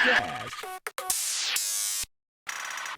Bitcast.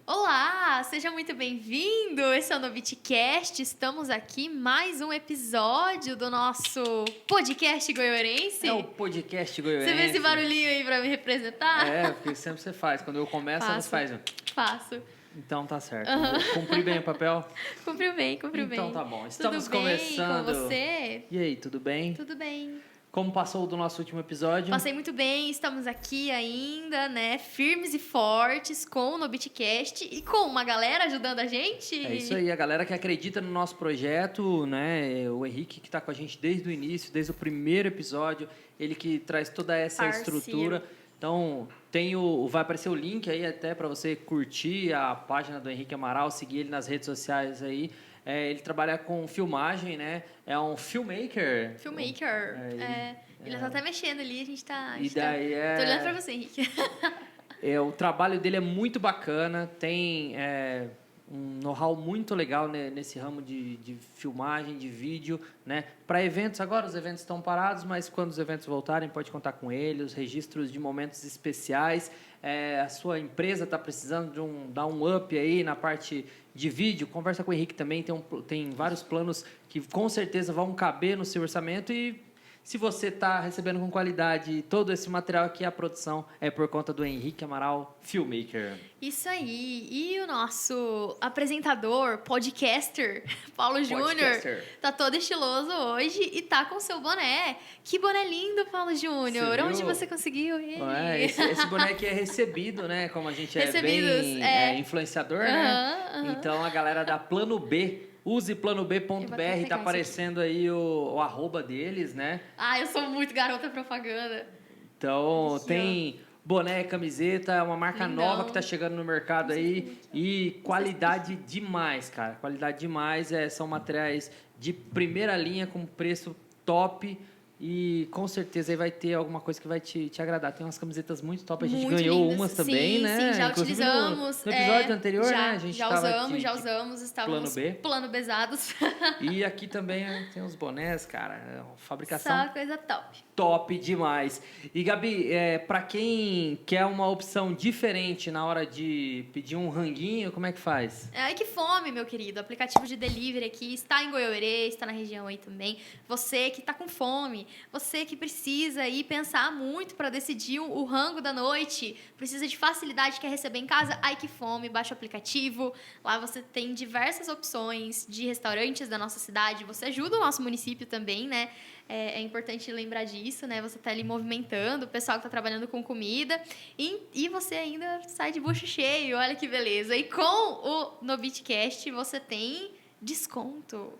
Olá, seja muito bem-vindo. Esse é o Novitcast. Estamos aqui mais um episódio do nosso podcast goiarense. É o podcast goiarense. Você fez esse barulhinho aí pra me representar? É, porque sempre você faz. Quando eu começo, você faz. Faço. Então tá certo. Cumpri bem o papel? Cumpriu bem. Então tá bom. Estamos tudo bem começando. Com você? E aí, tudo bem? Tudo bem. Como passou do nosso último episódio? Passei muito bem, estamos aqui ainda, né, firmes e fortes com o Novitcast e com uma galera ajudando a gente. É isso aí, a galera que acredita no nosso projeto, né? O Henrique que tá com a gente desde o início, desde o primeiro episódio, ele que traz toda essa Parceiro. estrutura. Então, vai aparecer o link aí até para você curtir a página do Henrique Amaral, seguir ele nas redes sociais aí. Ele trabalha com filmagem, né? É um filmmaker. Ele tá até mexendo ali, a gente tá... Tô olhando pra você, Henrique. O trabalho dele é muito bacana, tem um know-how muito legal nesse ramo de filmagem, de vídeo, né? Para eventos, agora os eventos estão parados, mas quando os eventos voltarem, pode contar com ele, os registros de momentos especiais. A sua empresa está precisando dar um up aí na parte de vídeo, conversa com o Henrique também, tem vários planos que com certeza vão caber no seu orçamento e se você está recebendo com qualidade todo esse material aqui, a produção é por conta do Henrique Amaral, filmmaker. Isso aí. E o nosso apresentador, podcaster, Paulo Júnior, tá todo estiloso hoje e tá com seu boné. Que boné lindo, Paulo Júnior. Onde você conseguiu ele? Esse boné aqui é recebido, né? Como a gente é bem influenciador, né? Então, a galera da Plano B... Use planob.br, tá aparecendo aí o arroba deles, né? Eu sou muito garota propaganda. Então, tem boné, camiseta, é uma marca nova que tá chegando no mercado aí. E qualidade demais, cara. Qualidade demais. São materiais de primeira linha com preço top. E com certeza aí vai ter alguma coisa que vai te agradar. Tem umas camisetas muito top. A gente ganhou lindas. umas também, né? Sim, já inclusive utilizamos. No episódio anterior, né? A gente já usamos. Estávamos plano besados. E aqui também tem uns bonés, cara. Fabricação. Só coisa top. Top demais. E, Gabi, para quem quer uma opção diferente na hora de pedir um ranguinho, como é que faz? Que fome, meu querido. O aplicativo de delivery aqui está em Goiôerê, está na região aí também. Você que está com fome, você que precisa aí pensar muito para decidir o rango da noite, precisa de facilidade, quer receber em casa, que fome, baixa o aplicativo. Lá você tem diversas opções de restaurantes da nossa cidade. Você ajuda o nosso município também, né? É importante lembrar disso, né? Você tá ali movimentando o pessoal que tá trabalhando com comida e você ainda sai de bucho cheio, olha que beleza. E com o Novitcast você tem desconto.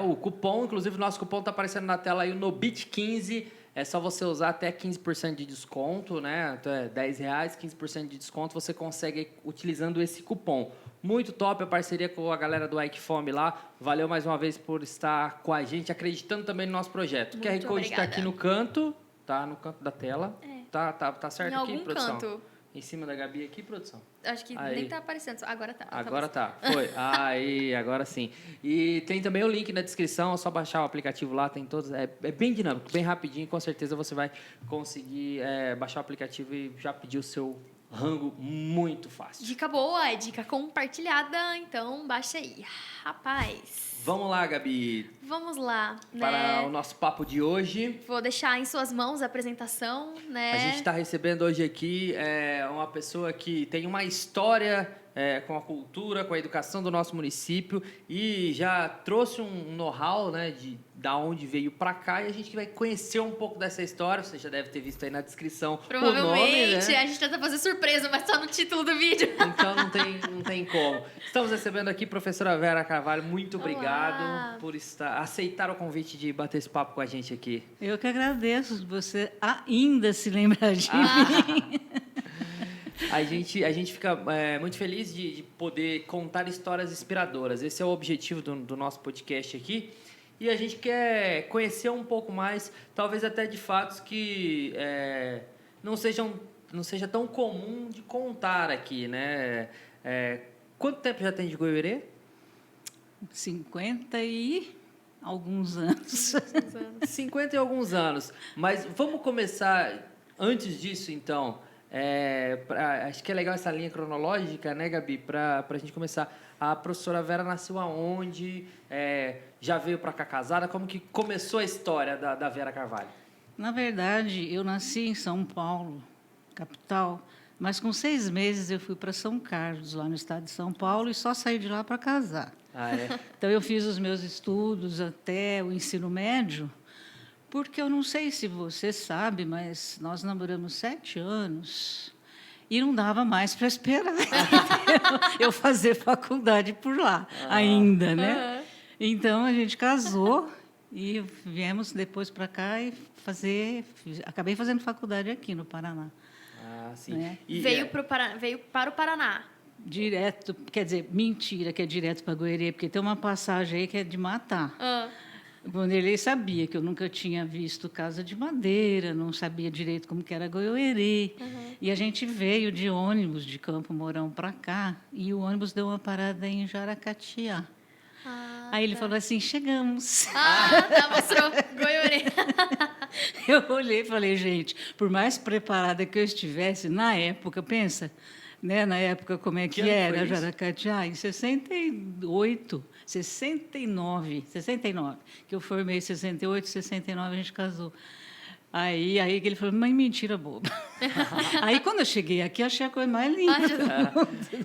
O cupom, inclusive o nosso cupom tá aparecendo na tela aí, o NOBIT15. É só você usar até 15% de desconto, né? Então é R$10, 15% de desconto, você consegue utilizando esse cupom. Muito top a parceria com a galera do Ike Fome lá. Valeu mais uma vez por estar com a gente, acreditando também no nosso projeto. O QR Code está aqui no canto, tá no canto da tela. Tá certo aqui, produção? Em algum canto. Em cima da Gabi aqui, produção? Acho que nem tá aparecendo. Agora tá. Agora tá. Foi. Aí, agora sim. E tem também o link na descrição, é só baixar o aplicativo lá, tem todos. É bem dinâmico, bem rapidinho, com certeza você vai conseguir baixar o aplicativo e já pedir o seu rango muito fácil. Dica boa, dica compartilhada, então baixa aí. Rapaz. Vamos lá, Gabi. Vamos lá, né? Para o nosso papo de hoje. Vou deixar em suas mãos a apresentação, né? A gente está recebendo hoje aqui uma pessoa que tem uma história com a cultura, com a educação do nosso município e já trouxe um know-how, né, da onde veio para cá, e a gente vai conhecer um pouco dessa história. Você já deve ter visto aí na descrição provavelmente, o nome, né? A gente tenta fazer surpresa, mas só no título do vídeo. Então não tem como. Estamos recebendo aqui a professora Vera Carvalho. Muito obrigado por aceitar o convite de bater esse papo com a gente aqui. Eu que agradeço você ainda se lembrar de mim. A gente fica muito feliz de poder contar histórias inspiradoras. Esse é o objetivo do nosso podcast aqui. E a gente quer conhecer um pouco mais, talvez até de fatos que não seja tão comum de contar aqui, né? Quanto tempo já tem de Goiôerê? 50 e alguns anos. 50 e alguns anos. Mas vamos começar, antes disso, então. Acho que é legal essa linha cronológica, né, Gabi? Para a gente começar. A professora Vera nasceu aonde? Já veio para cá casada? Como que começou a história da Vera Carvalho? Na verdade, eu nasci em São Paulo, capital, mas com 6 meses eu fui para São Carlos, lá no estado de São Paulo, e só saí de lá para casar. Ah, é? Então, eu fiz os meus estudos até o ensino médio, porque eu não sei se você sabe, mas nós namoramos 7 anos e não dava mais para esperar eu fazer faculdade por lá ainda, né? Então, a gente casou e viemos depois para cá e acabei fazendo faculdade aqui no Paraná. Ah, sim. Né? Veio para o Paraná. Direto, quer dizer, mentira que é direto para Goiânia, porque tem uma passagem aí que é de matar. O Vanderlei sabia que eu nunca tinha visto casa de madeira, não sabia direito como que era Goiôerê. E a gente veio de ônibus de Campo Mourão para cá, e o ônibus deu uma parada em Jaracatiá. Aí ele falou assim, chegamos. Mostrou Goiôerê. Eu olhei e falei, gente, por mais preparada que eu estivesse, na época, pensa, né, na época como é que era Jaracatiá, em 68, 69, que eu formei em 68, 69 a gente casou. Aí ele falou, mãe, mentira boba. Aí, quando eu cheguei aqui, achei a coisa mais linda.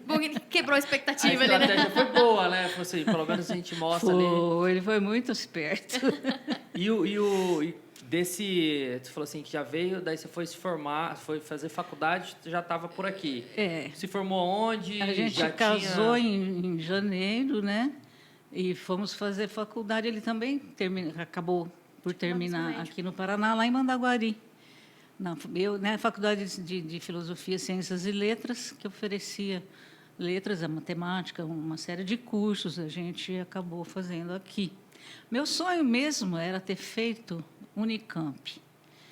Bom, quebrou a expectativa a ali, né? estratégia foi boa, né? Falou assim, pelo menos a gente mostra ali. Ele foi muito esperto. E desse, você falou assim, que já veio, daí você foi se formar, foi fazer faculdade, já estava por aqui. Se formou onde? A gente casou em janeiro, né? E fomos fazer faculdade. Ele também acabou por terminar aqui no Paraná, lá em Mandaguari. Faculdade de Filosofia, Ciências e Letras, que oferecia letras, a matemática, uma série de cursos, a gente acabou fazendo aqui. Meu sonho mesmo era ter feito Unicamp.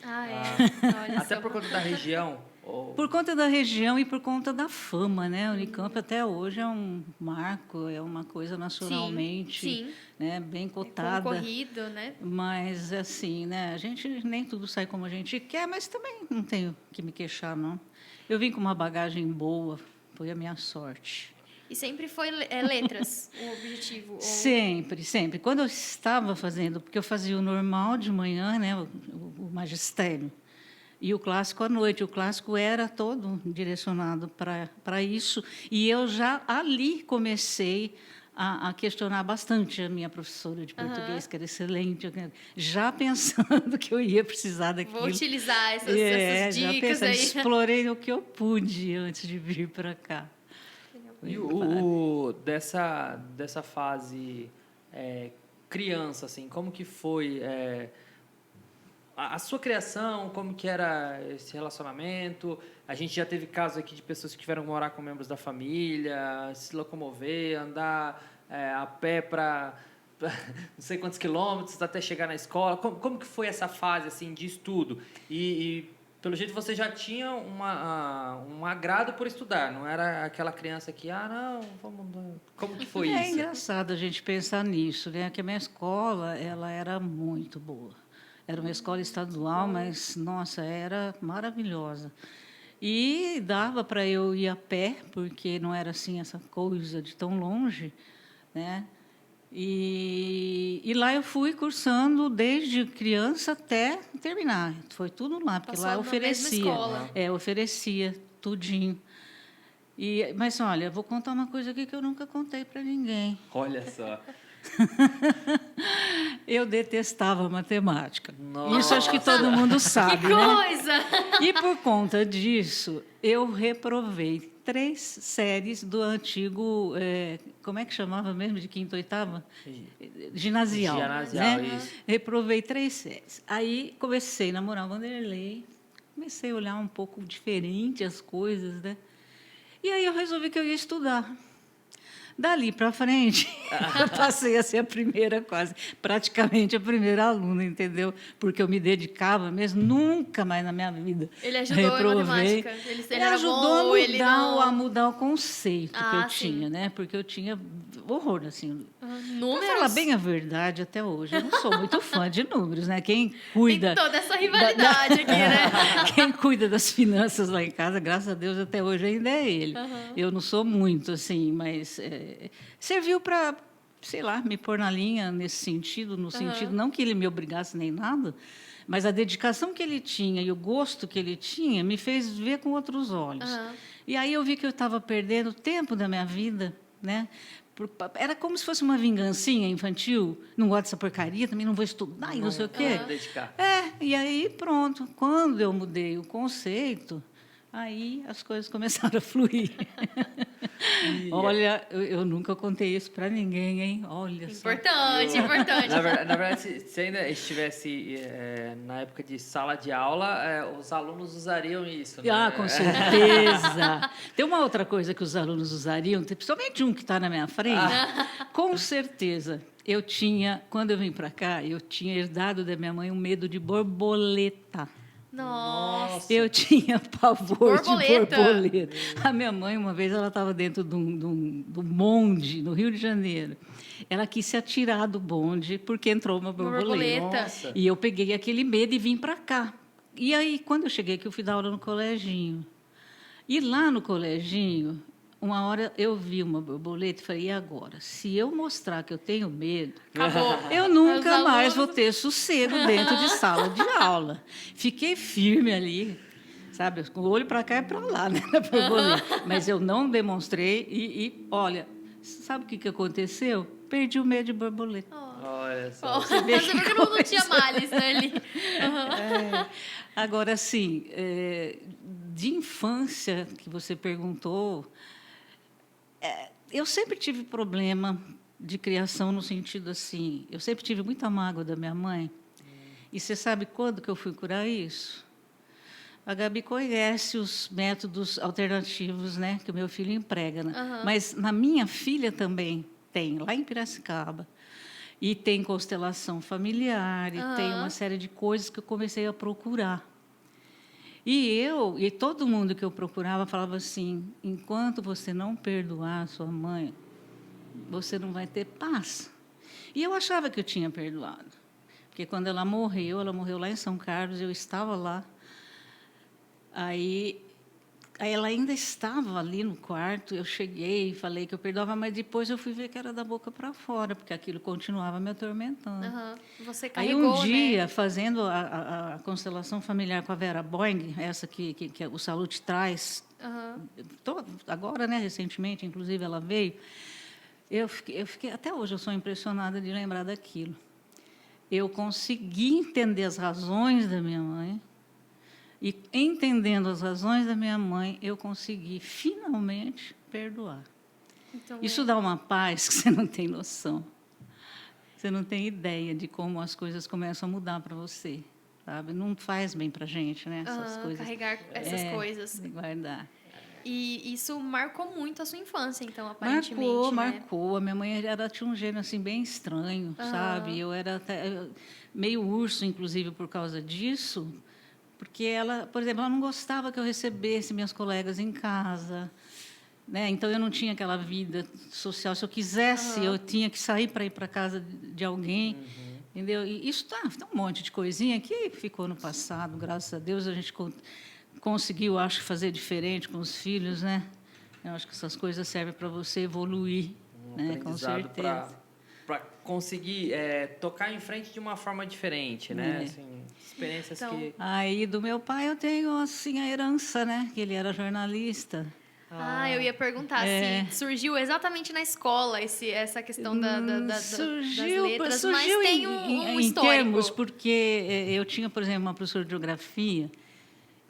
Olha até só. por conta da região? Por conta da região e por conta da fama, né? A Unicamp até hoje é um marco, é uma coisa nacionalmente, né, bem cotada. Concorrido, né? Mas, assim, né, a gente nem tudo sai como a gente quer, mas também não tenho que me queixar, não. Eu vim com uma bagagem boa, foi a minha sorte. E sempre foi letras o objetivo? Sempre, sempre. Quando eu estava fazendo, porque eu fazia o normal de manhã, né, o magistério, e o clássico à noite. O clássico era todo direcionado para isso. E eu já ali comecei a questionar bastante a minha professora de português, que era excelente, já pensando que eu ia precisar daquilo. Vou utilizar essas dicas aí. Explorei o que eu pude antes de vir para cá. E dessa fase criança, assim, como que foi a sua criação, como que era esse relacionamento? A gente já teve casos aqui de pessoas que tiveram que morar com membros da família, se locomover, andar a pé para não sei quantos quilômetros até chegar na escola. Como que foi essa fase assim de estudo? E pelo jeito você já tinha um agrado por estudar, não era aquela criança que, não, vamos... Como que foi isso? É engraçado a gente pensar nisso, né? Que a minha escola, ela era muito boa. Era uma escola estadual, mas, nossa, era maravilhosa. E dava para eu ir a pé, porque não era assim essa coisa de tão longe, né? E lá eu fui cursando desde criança até terminar. Foi tudo lá, porque Passou lá oferecia. Oferecia tudinho. Mas, olha, vou contar uma coisa aqui que eu nunca contei para ninguém. Olha só. Eu detestava matemática. Nossa. Isso acho que todo mundo sabe, Que coisa! né? E por conta disso, eu reprovei 3 séries do antigo, como é que chamava mesmo, de quinta, oitava? Ginasial. Ginasial, né? isso. Reprovei 3 séries. Aí comecei a namorar o Vanderlei, comecei a olhar um pouco diferente as coisas, né? E aí eu resolvi que eu ia estudar. Dali para frente, eu passei a ser a primeira, praticamente a primeira aluna, entendeu? Porque eu me dedicava mesmo, nunca mais na minha vida Ele ajudou reprovei. em matemática? Ele Ele era ajudou bom, ele não... a mudar o conceito que eu sim. tinha, né? Porque eu tinha horror, assim. Números? Para falar bem a verdade, até hoje, eu não sou muito fã de números, né? Quem cuida... Tem toda essa rivalidade aqui, né? Quem cuida das finanças lá em casa, graças a Deus, até hoje ainda é ele. Eu não sou muito, assim, mas serviu para, sei lá, me pôr na linha nesse sentido, no sentido, não que ele me obrigasse nem nada, mas a dedicação que ele tinha e o gosto que ele tinha me fez ver com outros olhos. E aí eu vi que eu estava perdendo tempo da minha vida, né? Era como se fosse uma vingancinha infantil. Não gosto dessa porcaria, também não vou estudar e não sei o quê. Dedicar. E aí pronto. Quando eu mudei o conceito, aí as coisas começaram a fluir. Olha, eu nunca contei isso para ninguém, hein? Olha importante, só. importante. Na verdade, se ainda estivesse na época de sala de aula, os alunos usariam isso, né? Ah, com certeza. Tem uma outra coisa que os alunos usariam, principalmente um que está na minha frente. Com certeza. Quando eu vim para cá, eu tinha herdado da minha mãe um medo de borboleta. Nossa. Eu tinha pavor de Borboleta. A minha mãe, uma vez, ela estava dentro de um bonde, no Rio de Janeiro. Ela quis se atirar do bonde porque entrou uma borboleta. Nossa. E eu peguei aquele medo e vim para cá. E aí, quando eu cheguei aqui, eu fui dar aula no coleginho. E lá no coleginho, uma hora eu vi uma borboleta e falei, e agora? Se eu mostrar que eu tenho medo, Acabou. eu nunca Os mais alunos- vou ter sossego dentro de sala de aula. Fiquei firme ali, sabe? Com o olho para cá e para lá, né? na borboleta. Mas eu não demonstrei e, olha, sabe o que aconteceu? Perdi o medo de borboleta. Olha só. Você viu que não tinha males, né, ali. Agora, assim, de infância, que você perguntou, eu sempre tive problema de criação no sentido assim, eu sempre tive muita mágoa da minha mãe. E você sabe quando que eu fui curar isso? A Gabi conhece os métodos alternativos, né, que o meu filho emprega, né? Mas na minha filha também tem, lá em Piracicaba. E tem constelação familiar, e tem uma série de coisas que eu comecei a procurar. E todo mundo que eu procurava falava assim, enquanto você não perdoar a sua mãe, você não vai ter paz. E eu achava que eu tinha perdoado. Porque quando ela morreu lá em São Carlos, eu estava lá. Aí ela ainda estava ali no quarto, eu cheguei e falei que eu perdoava, mas depois eu fui ver que era da boca para fora, porque aquilo continuava me atormentando. Você Aí carregou, um dia, né? fazendo a constelação familiar com a Vera Boing, essa que o Salute traz, agora, né, recentemente, inclusive, ela veio, eu fiquei, até hoje eu sou impressionada de lembrar daquilo. Eu consegui entender as razões da minha mãe, e, entendendo as razões da minha mãe, eu consegui, finalmente, perdoar. Então, Isso dá uma paz que você não tem noção. Você não tem ideia de como as coisas começam a mudar para você, sabe? Não faz bem para a gente, né? Essas coisas. carregar essas coisas. Guardar. E isso marcou muito a sua infância, então, aparentemente, Marcou. A minha mãe tinha um gênio assim, bem estranho, sabe? Eu era até meio urso, inclusive, por causa disso. Porque ela, por exemplo, ela não gostava que eu recebesse minhas colegas em casa, né? Então eu não tinha aquela vida social. Se eu quisesse, eu tinha que sair para ir para casa de alguém, entendeu? E isso tem um monte de coisinha que ficou no passado. Graças a Deus a gente conseguiu, acho, fazer diferente com os filhos, né? Eu acho que essas coisas servem para você evoluir, né? Com certeza. Para conseguir tocar em frente de uma forma diferente, né? Assim, experiências Então, que... Aí, do meu pai, eu tenho assim, a herança, né? Que ele era jornalista. eu ia perguntar se surgiu exatamente na escola essa questão das letras, mas tem um em histórico. termos, porque eu tinha, por exemplo, uma professora de geografia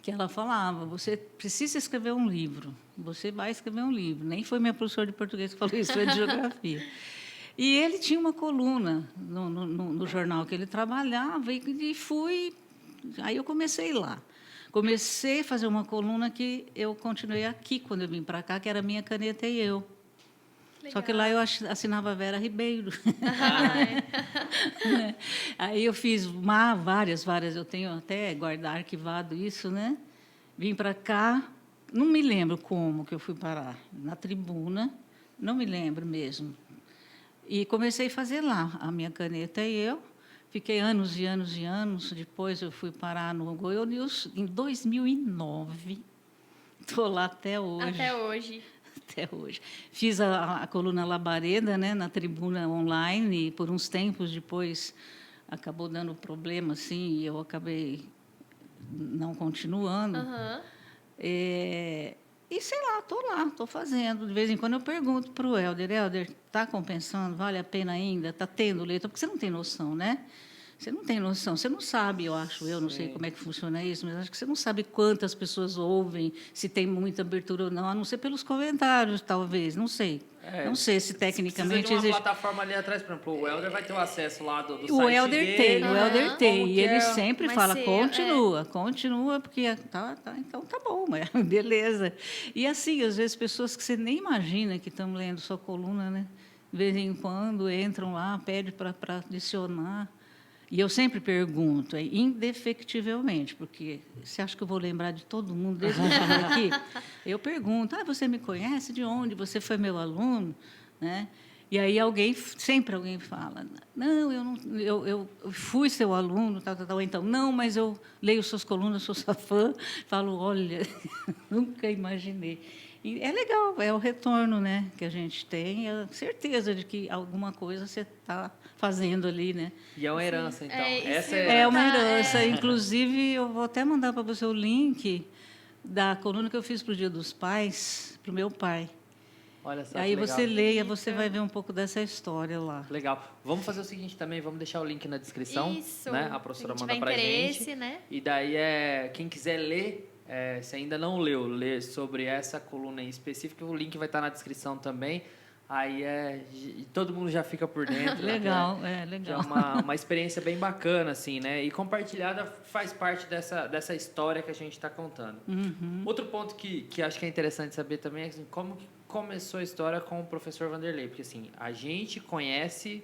que ela falava, você precisa escrever um livro, você vai escrever um livro. Nem foi minha professora de português que falou isso, foi de geografia. E ele tinha uma coluna no jornal que ele trabalhava e fui... Aí eu comecei lá. Comecei a fazer uma coluna que eu continuei aqui quando eu vim para cá, que era Minha Caneta e Eu. Só que lá eu assinava Vera Ribeiro. Ah, Né? Aí eu fiz várias, eu tenho até guardar arquivado isso, né? Vim para cá, não me lembro como que eu fui parar, na tribuna, não me lembro mesmo. E comecei a fazer lá, a minha caneta e eu. Fiquei anos e anos e anos, depois eu fui parar no Goiânia News em 2009. Estou lá até hoje. Até hoje. Até hoje. Fiz a coluna Labareda, né, na tribuna online, e por uns tempos depois acabou dando problema, assim, e eu acabei não continuando. Aham. E sei lá, estou fazendo. De vez em quando eu pergunto para o Helder, está compensando? Vale a pena ainda? Está tendo leitor? Porque você não tem noção, né? Você não tem noção, você não sabe, eu não sei como é que funciona isso, mas acho que você não sabe quantas pessoas ouvem, se tem muita abertura ou não, a não ser pelos comentários, talvez, não sei. Não sei se tecnicamente precisa de uma existe. plataforma ali atrás, por exemplo, o Helder vai ter o acesso lá do O site Helder dele. tem, o Helder Aham. tem. Como E que ele é? sempre Vai fala, ser, continua, porque então tá bom, mas beleza. E assim, às vezes, pessoas que você nem imagina que estão lendo sua coluna, né? De vez em quando entram lá, pedem para adicionar. E eu sempre pergunto, indefectivelmente, porque você acha que eu vou lembrar de todo mundo desde que eu cheguei aqui? Eu pergunto, você me conhece? De onde? Você foi meu aluno? Né? E aí sempre alguém fala, não, eu fui seu aluno, tal. Então, não, mas eu leio suas colunas, sou sua fã. Falo, olha, nunca imaginei. E é legal, é o retorno, né, que a gente tem, a certeza de que alguma coisa você está fazendo ali, né? E é uma herança, então. É, isso Essa eu ia É uma perguntar, herança. Inclusive, eu vou até mandar para você o link da coluna que eu fiz para o Dia dos Pais, para o meu pai. Olha só, Aí que legal. você leia, você vai ver um pouco dessa história lá. Legal. Vamos fazer o seguinte também, vamos deixar o link na descrição, Isso. né? A professora Se manda tiver pra interesse, gente. né? E daí quem quiser ler, se ainda não leu, ler sobre essa coluna em específico, o link vai estar na descrição também. Aí todo mundo já fica por dentro. Legal, Já legal. é uma experiência bem bacana, assim, né? E compartilhada faz parte dessa história que a gente está contando. Outro ponto que acho que é interessante saber também é assim, como que começou a história com o professor Vanderlei. Porque, assim, a gente conhece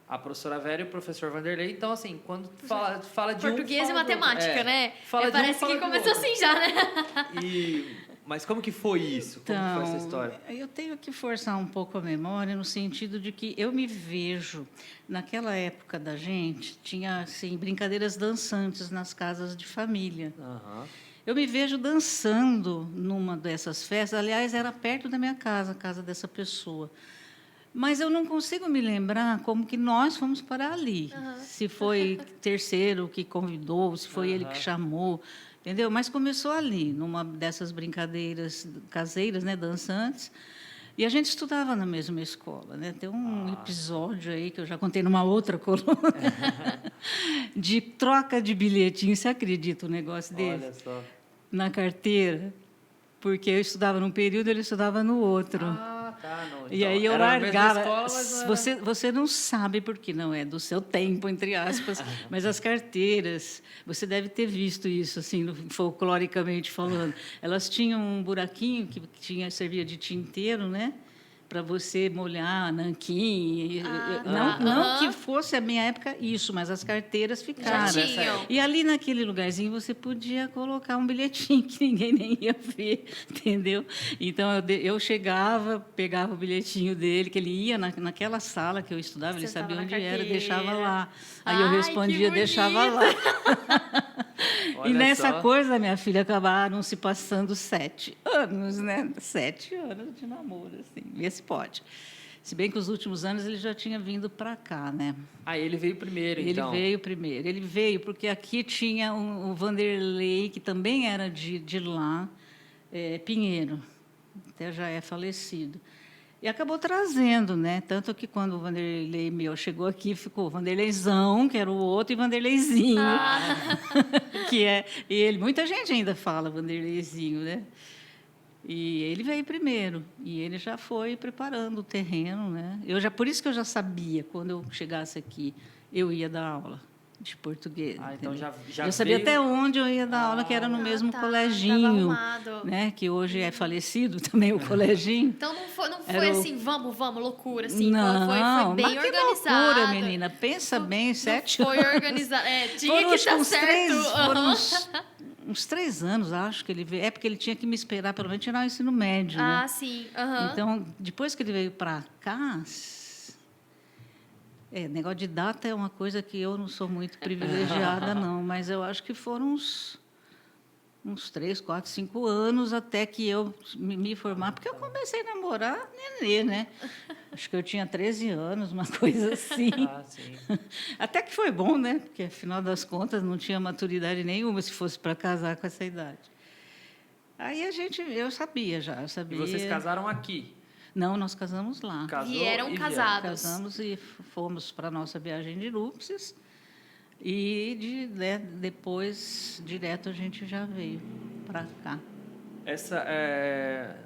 a professora Vera e o professor Vanderlei. Então, assim, quando fala de Português fala e matemática, né? Fala de Parece fala que do começou outro. assim já, né? Mas como que foi isso? Como que foi essa história? Eu tenho que forçar um pouco a memória no sentido de que eu me vejo naquela época da gente tinha assim brincadeiras dançantes nas casas de família. Aham. Eu me vejo dançando numa dessas festas. Aliás, era perto da minha casa, a casa dessa pessoa. Mas eu não consigo me lembrar como que nós fomos para ali. Se foi terceiro que convidou, se foi ele que chamou, entendeu? Mas começou ali, numa dessas brincadeiras caseiras, né, dançantes. E a gente estudava na mesma escola, né? Tem um episódio aí que eu já contei numa outra coluna de troca de bilhetinho. Você acredita um negócio desse? Olha só. Na carteira, porque eu estudava num período, ele estudava no outro. Tá. Não, E então, aí eu era na mesma largava. escola, mas não era... Você não sabe porque não é do seu tempo, entre aspas, mas as carteiras, você deve ter visto isso, assim, folcloricamente falando. Elas tinham um buraquinho que servia de tinteiro, né? Para você molhar nanquim. Não que fosse a minha época isso, mas as carteiras ficaram. Já tinham. E ali naquele lugarzinho você podia colocar um bilhetinho que ninguém nem ia ver, entendeu? Então eu chegava, pegava o bilhetinho dele, que ele ia naquela sala que eu estudava, ele Sentava sabia na onde era, carteira. deixava lá. Aí eu Ai, respondia, que deixava bonito. lá. Olha E nessa só. coisa, minha filha, acabaram se passando 7 anos, né? 7 anos de namoro, assim. Vê se pode. Se bem que os últimos anos ele já tinha vindo para cá, né? Ele veio primeiro, então. Ele veio primeiro. Ele veio porque aqui tinha o Vanderlei, que também era de lá, Pinheiro, até já é falecido. E acabou trazendo, né? Tanto que quando o Vanderlei meu chegou aqui, ficou Vanderleizão, que era o outro, e Vanderleizinho, que é ele. Muita gente ainda fala Vanderleizinho, né? E ele veio primeiro, e ele já foi preparando o terreno, né? Por isso que eu já sabia, quando eu chegasse aqui, eu ia dar aula. de português. Então entendeu? já eu sabia veio... até onde eu ia dar aula, que era no mesmo Tava coleginho, arrumado. né? Que hoje é falecido também o coleginho. Então não foi Era o- assim, vamos, loucura, assim. Não, foi bem mas que organizado. loucura, menina. Pensa bem, 7 Foi anos. organizado. Tinha Foram que acho estar uns certo. 3, foram Aham. uns 3 anos, acho que ele veio. É porque ele tinha que me esperar, pelo menos, tirar o ensino médio, né? Ah, sim. Aham. Então, depois que ele veio para cá, negócio de data é uma coisa que eu não sou muito privilegiada, não, mas eu acho que foram uns 3, 4, 5 anos até que eu me formar, porque eu comecei a namorar nenê, né? Acho que eu tinha 13 anos, uma coisa assim. Ah, sim. Até que foi bom, né? Porque, afinal das contas, não tinha maturidade nenhuma se fosse para casar com essa idade. Aí eu sabia já, eu E sabia. vocês casaram aqui? Não, nós casamos lá. Casou Vieram e casados. Casamos e fomos para a nossa viagem de núpcias. E depois, direto, a gente já veio para cá. Essa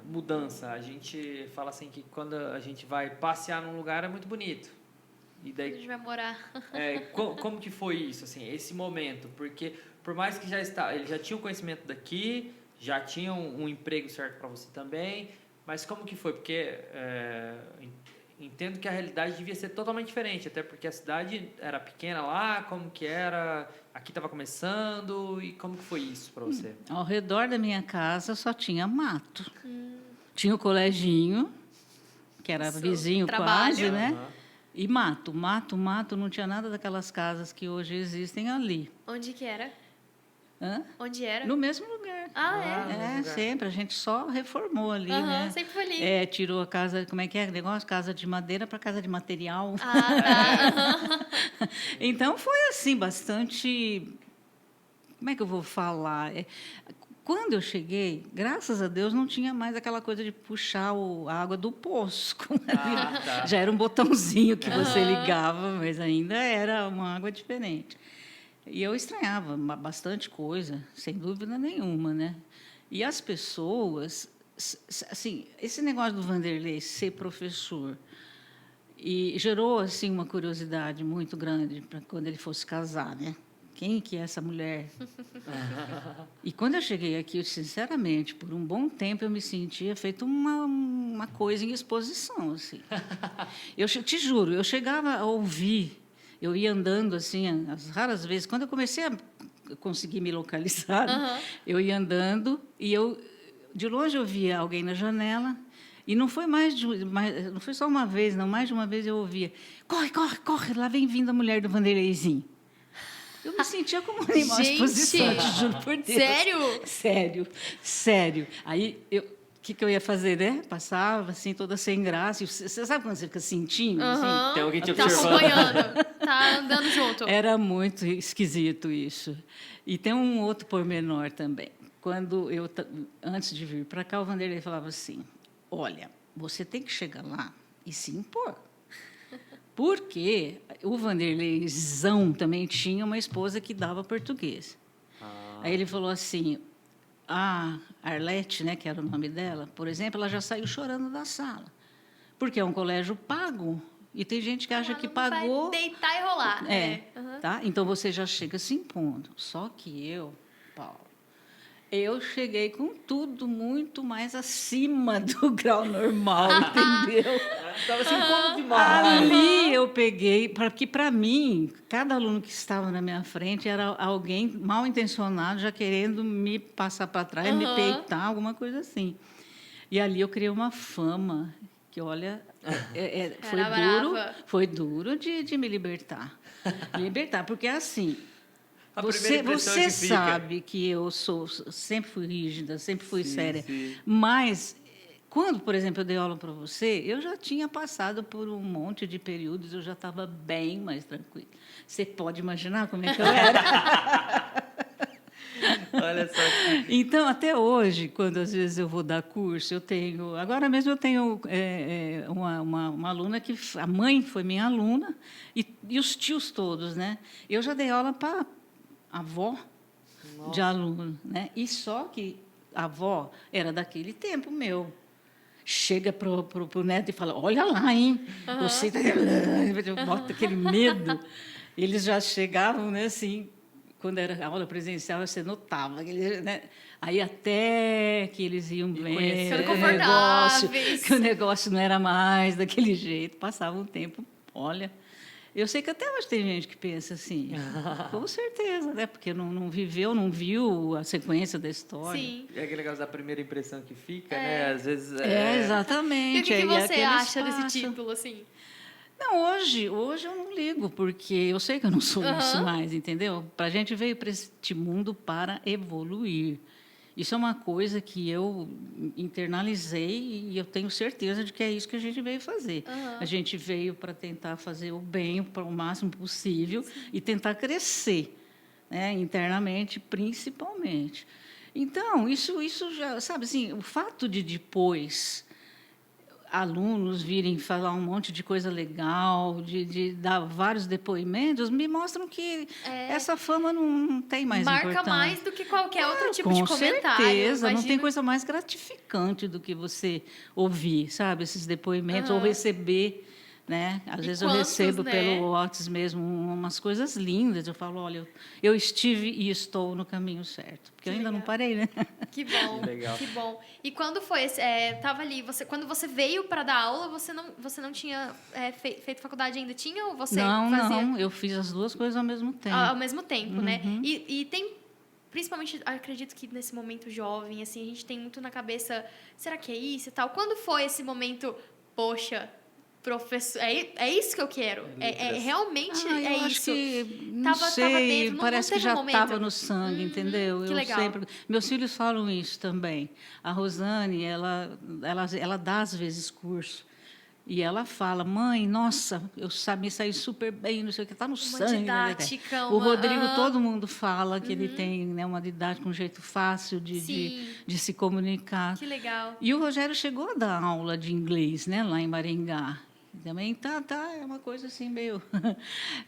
mudança, a gente fala assim que quando a gente vai passear num lugar é muito bonito. E A daí, gente vai morar. como que foi isso, assim, esse momento? Porque por mais que ele já tinha o conhecimento daqui, já tinha um emprego certo para você também, mas como que foi? Porque entendo que a realidade devia ser totalmente diferente, até porque a cidade era pequena lá, como que era, aqui estava começando, e como que foi isso para você? Ao redor da minha casa só tinha mato. Tinha o coleginho, que era Seu vizinho trabalho. quase, né? Aham. E mato, não tinha nada daquelas casas que hoje existem ali. Onde que era? Hã? Onde era? No mesmo lugar. Ah, Ah, é? mesmo lugar. Sempre. A gente só reformou ali, Aham, né? sempre foi ali. Tirou a casa, como é que é o negócio? Casa de madeira para casa de material. Ah, tá. Então, foi assim, bastante... Como é que eu vou falar? Quando eu cheguei, graças a Deus, não tinha mais aquela coisa de puxar a água do poço. Ah, tá. Já era um botãozinho que você ligava, mas ainda era uma água diferente. E eu estranhava bastante coisa, sem dúvida nenhuma, né? E as pessoas, assim, esse negócio do Vanderlei ser professor e gerou assim uma curiosidade muito grande para quando ele fosse casar, né? Quem que é essa mulher? E quando eu cheguei aqui, eu, sinceramente, por um bom tempo eu me sentia feito uma coisa em exposição, assim. Eu te juro, eu chegava a ouvir. Eu ia andando assim, as raras vezes, quando eu comecei a conseguir me localizar, eu ia andando e de longe eu via alguém na janela e não foi não foi só uma vez, não, mais de uma vez eu ouvia: corre, corre, corre, lá vem vindo a mulher do Vanderleizinho. Eu me sentia como um animal de exposição, te juro por Deus. Sério? Sério. Aí o que eu ia fazer, né? Passava assim, toda sem graça. E você sabe quando você fica sentindo? Assim? Tem alguém te Tá observando. acompanhando. Tá andando junto. Era muito esquisito isso. E tem um outro pormenor também. Quando antes de vir para cá, o Vanderlei falava assim: olha, você tem que chegar lá e se impor. Porque o Vanderleizão também tinha uma esposa que dava português. Aí ele falou assim: a Arlete, né, que era o nome dela, por exemplo, ela já saiu chorando da sala. Porque é um colégio pago. E tem gente que acha que pagou. Vai deitar e rolar. Tá? Então você já chega se impondo. Só que Paulo, eu cheguei com tudo muito mais acima do grau normal, entendeu? Estava se impondo demais. Ali eu peguei, porque para mim, cada aluno que estava na minha frente era alguém mal intencionado, já querendo me passar para trás, me peitar, alguma coisa assim. E ali eu criei uma fama que, olha, foi duro de me libertar. Porque assim, você sabe que eu sempre fui rígida, sempre fui séria, sim. mas quando, por exemplo, eu dei aula para você, eu já tinha passado por um monte de períodos, eu já estava bem mais tranquila. Você pode imaginar como é que eu era? Olha só. Então, até hoje, quando às vezes eu vou dar curso, agora mesmo eu tenho uma aluna que a mãe foi minha aluna e os tios todos, né? Eu já dei aula para avó de aluno, né? E só que a avó era daquele tempo meu. Chega pro neto e fala: olha lá, hein? Você bota aquele medo. Eles já chegavam, né, assim, quando era aula presencial, você notava, né? Aí até que eles iam bem, Ficando confortáveis. que o negócio não era mais daquele jeito, passava um tempo, olha. Eu sei que até hoje tem gente que pensa assim, com certeza, né? Porque não viveu, não viu a sequência da história. Sim. É aquele negócio da primeira impressão que fica, né? Às vezes... Exatamente. E o que aí você aquele acha espaço. desse título, assim? Não, hoje eu não ligo, porque eu sei que eu não sou isso mais, entendeu? A gente veio para este mundo para evoluir. Isso é uma coisa que eu internalizei e eu tenho certeza de que é isso que a gente veio fazer. A gente veio para tentar fazer o bem para o máximo possível e tentar crescer, né, internamente, principalmente. Então, isso já, sabe assim, o fato de depois alunos virem falar um monte de coisa legal, de dar vários depoimentos, me mostram que essa fama não tem mais Marca importância. mais do que qualquer outro tipo Com de comentário. certeza, não Imagino. tem coisa mais gratificante do que você ouvir, sabe, esses depoimentos, ou receber, né? Às vezes eu quantos, recebo né? pelo WhatsApp mesmo umas coisas lindas, eu falo, olha, eu estive e estou no caminho certo, porque eu ainda não parei, né? Que bom, Que legal. que bom. E quando foi, tava ali, quando você veio para dar aula, você não tinha feito faculdade ainda? Tinha ou você fazia? Não, eu fiz as duas coisas ao mesmo tempo. Ao mesmo tempo, né? E tem, principalmente, acredito que nesse momento jovem, assim, a gente tem muito na cabeça, será que é isso e tal? Quando foi esse momento, poxa, professor, é isso que eu quero? Realmente Eu é acho isso? que, não Tava sei, dentro, não parece que teve um já momento? estava no sangue, entendeu? que legal. Meus filhos falam isso também. A Rosane, ela dá às vezes curso. E ela fala, mãe, nossa, me saí super bem, não sei o que, está no sangue. Didática, O Rodrigo, todo mundo fala que ele tem, né, uma didática, um jeito fácil Sim. de se comunicar. Que legal. E o Rogério chegou a dar aula de inglês, né, lá em Maringá. Também é uma coisa assim meio...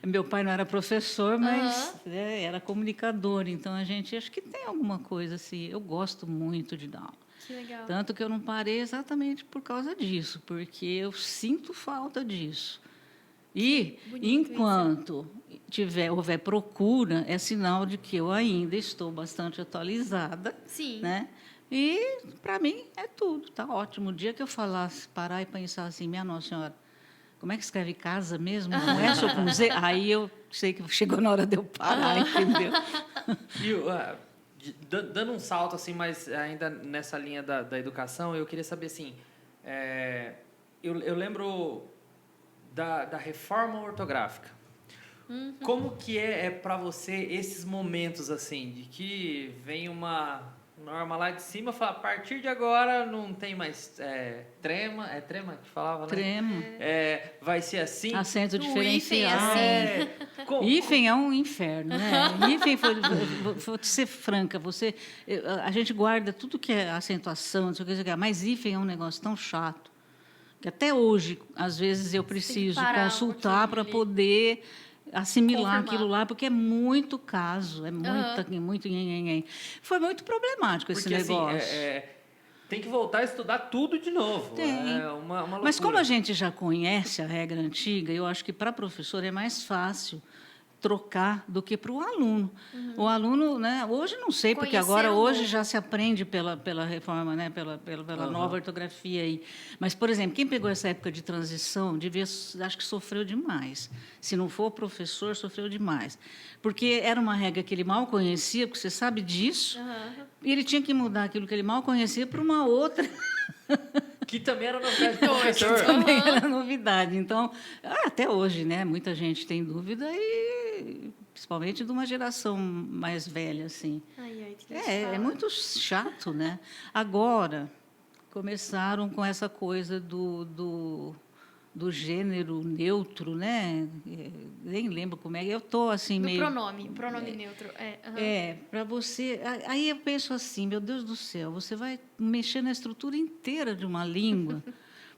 Meu pai não era professor, mas era comunicador, então a gente acho que tem alguma coisa assim. Eu gosto muito de dar aula. Que legal. Tanto que eu não parei exatamente por causa disso, porque eu sinto falta disso. E Bonito enquanto houver procura, é sinal de que eu ainda estou bastante atualizada. Sim. Né? E, para mim, é tudo. Está ótimo. O dia que eu parar e pensar assim, minha Nossa Senhora, como é que escreve casa mesmo? Não é só com Z? Aí eu sei que chegou na hora de eu parar, entendeu? E dando um salto, assim, mas ainda nessa linha da educação, eu queria saber, assim, eu lembro da reforma ortográfica. Como que é para você esses momentos, assim, de que vem uma norma lá de cima, fala, a partir de agora não tem mais trema, é trema que falava, né? Tremo. Vai ser assim. Acento O diferenciado. Hífen é um inferno, né? Hífen, vou te ser franca, a gente guarda tudo que é acentuação, não sei o que, mas hífen é um negócio tão chato que até hoje, às vezes, eu preciso consultar para poder assimilar aquilo lá, porque é muito caso, é muito nhenhenhen. Foi muito problemático esse negócio. Assim, tem que voltar a estudar tudo de novo. Tem. É uma loucura. Mas como a gente já conhece a regra antiga, eu acho que para professor é mais fácil trocar do que para o aluno. O aluno, né, hoje não sei, porque agora hoje já se aprende pela reforma, né, pela nova ortografia aí. Mas, por exemplo, quem pegou essa época de transição, acho que sofreu demais. Se não for professor, sofreu demais. Porque era uma regra que ele mal conhecia, porque você sabe disso, e ele tinha que mudar aquilo que ele mal conhecia para uma outra. Que também era novidade do professor. Também era novidade. Então, até hoje, né, muita gente tem dúvida, e principalmente de uma geração mais velha, assim. É muito chato, né? Agora, começaram com essa coisa do gênero neutro, né? Nem lembro como é. Eu estou assim meio... Pronome neutro. Para você... Aí eu penso assim, meu Deus do céu, você vai mexer na estrutura inteira de uma língua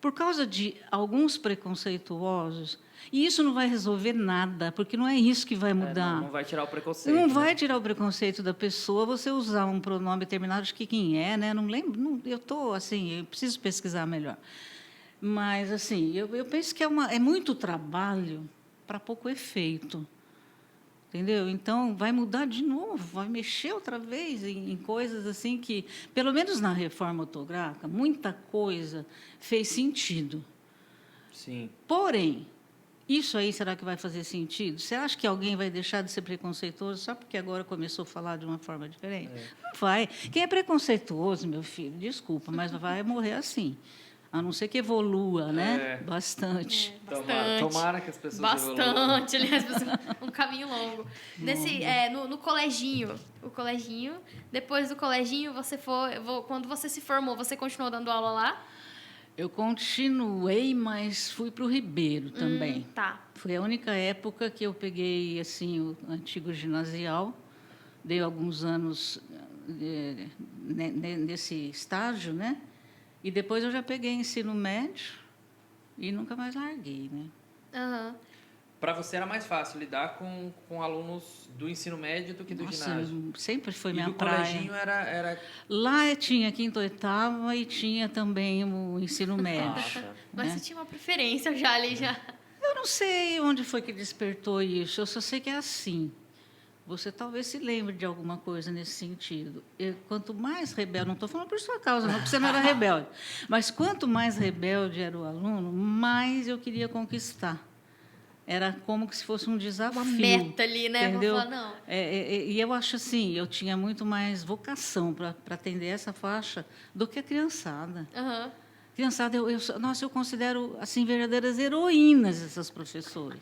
por causa de alguns preconceituosos, e isso não vai resolver nada, porque não é isso que vai mudar. Não vai tirar o preconceito. Não vai tirar o preconceito da pessoa você usar um pronome determinado, acho que quem é, né? Não lembro, eu estou assim, eu preciso pesquisar melhor. Mas, assim, eu penso que é muito trabalho para pouco efeito. entendeu? Então, vai mudar de novo, vai mexer outra vez em coisas assim que, pelo menos na reforma ortográfica, muita coisa fez sentido. Sim. Porém, isso aí será que vai fazer sentido? Você acha que alguém vai deixar de ser preconceituoso só porque agora começou a falar de uma forma diferente? Não vai. Quem é preconceituoso, meu filho, desculpa, mas vai morrer assim. A não ser que evolua, né? Bastante. Tomara que as pessoas Bastante, aliás, um caminho longo. No coleginho, o coleginho, depois do coleginho, quando você se formou, você continuou dando aula lá? Eu continuei, mas fui para o Ribeiro também. Tá. Foi a única época que eu peguei assim o antigo ginasial, dei alguns anos nesse estágio, né? E depois eu já peguei ensino médio e nunca mais larguei, né? Aham. Para você era mais fácil lidar com alunos do ensino médio do que do ginásio? Sempre foi E minha do praia. coleginho era... Lá tinha quinta, oitava e tinha também o ensino médio. tá. Mas você tinha uma preferência já ali, já. Eu não sei onde foi que despertou isso, eu só sei que é assim. Você talvez se lembre de alguma coisa nesse sentido. Quanto mais rebelde, não estou falando por sua causa, não, porque você não era rebelde, mas quanto mais rebelde era o aluno, mais eu queria conquistar. Era como se fosse um desafio. Uma meta ali, né? Entendeu? Vou falar, não. E eu acho assim, eu tinha muito mais vocação para atender essa faixa do que a criançada. Aham. Criançada, eu considero assim verdadeiras heroínas essas professoras.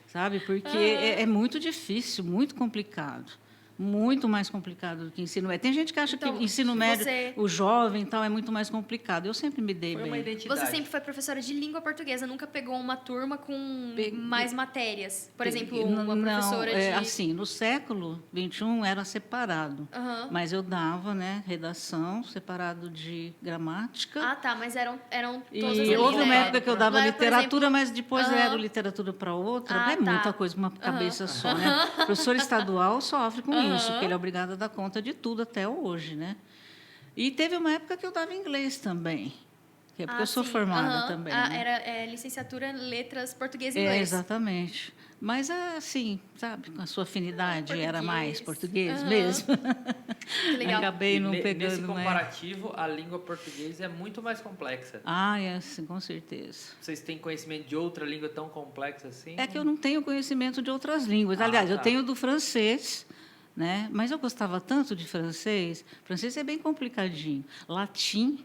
Sabe? Porque é muito difícil, muito complicado. Muito mais complicado do que ensino médio. Tem gente que acha Então, que ensino médio, o jovem e tal, é muito mais complicado. Eu sempre me dei Foi uma bem. identidade. Você sempre foi professora de língua portuguesa, nunca pegou uma turma com mais matérias? Por exemplo, uma professora de... Assim, no século XXI era separado. Aham. Mas eu dava, né, redação, separado de gramática. Ah, tá, mas eram todas E as houve línguas, uma né? época que eu dava Não era, por literatura, exemplo, mas depois aham. era literatura para outra. Ah, É tá. muita coisa, uma cabeça só, né? O professor estadual sofre com isso, porque ele é obrigado a dar conta de tudo até hoje, né? E teve uma época que eu dava inglês também, que é porque eu sou sim. formada Aham. também. Ah, né? era licenciatura em letras português e inglês. Exatamente. Mas, assim, sabe, com a sua afinidade era mais português Aham. mesmo. Que legal. Acabei não Nesse pegando mais. comparativo, a língua portuguesa é muito mais complexa. Ah, é, sim, com certeza. Vocês têm conhecimento de outra língua tão complexa assim? É que eu não tenho conhecimento de outras línguas. Aliás, eu tá. tenho do francês, né? Mas eu gostava tanto de francês. Francês é bem complicadinho. Latim. Para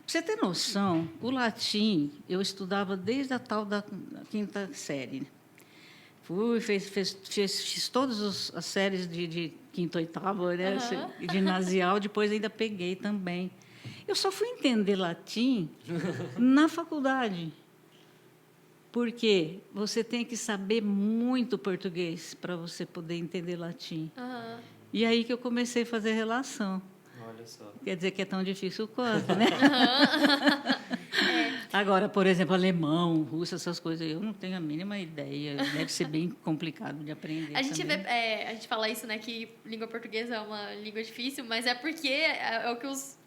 você ter noção, o latim eu estudava desde a tal da quinta série. Fiz todas as séries de quinta, oitava, né? Ginasial, depois ainda peguei também. Eu só fui entender latim na faculdade. Porque você tem que saber muito português para você poder entender latim. Aham. E aí que eu comecei a fazer relação. Olha só. Quer dizer que é tão difícil quanto, né? Agora, por exemplo, alemão, russo, essas coisas, eu não tenho a mínima ideia. Deve ser bem complicado de aprender. A gente também. a gente fala isso, né, que língua portuguesa é uma língua difícil, mas é porque é o que os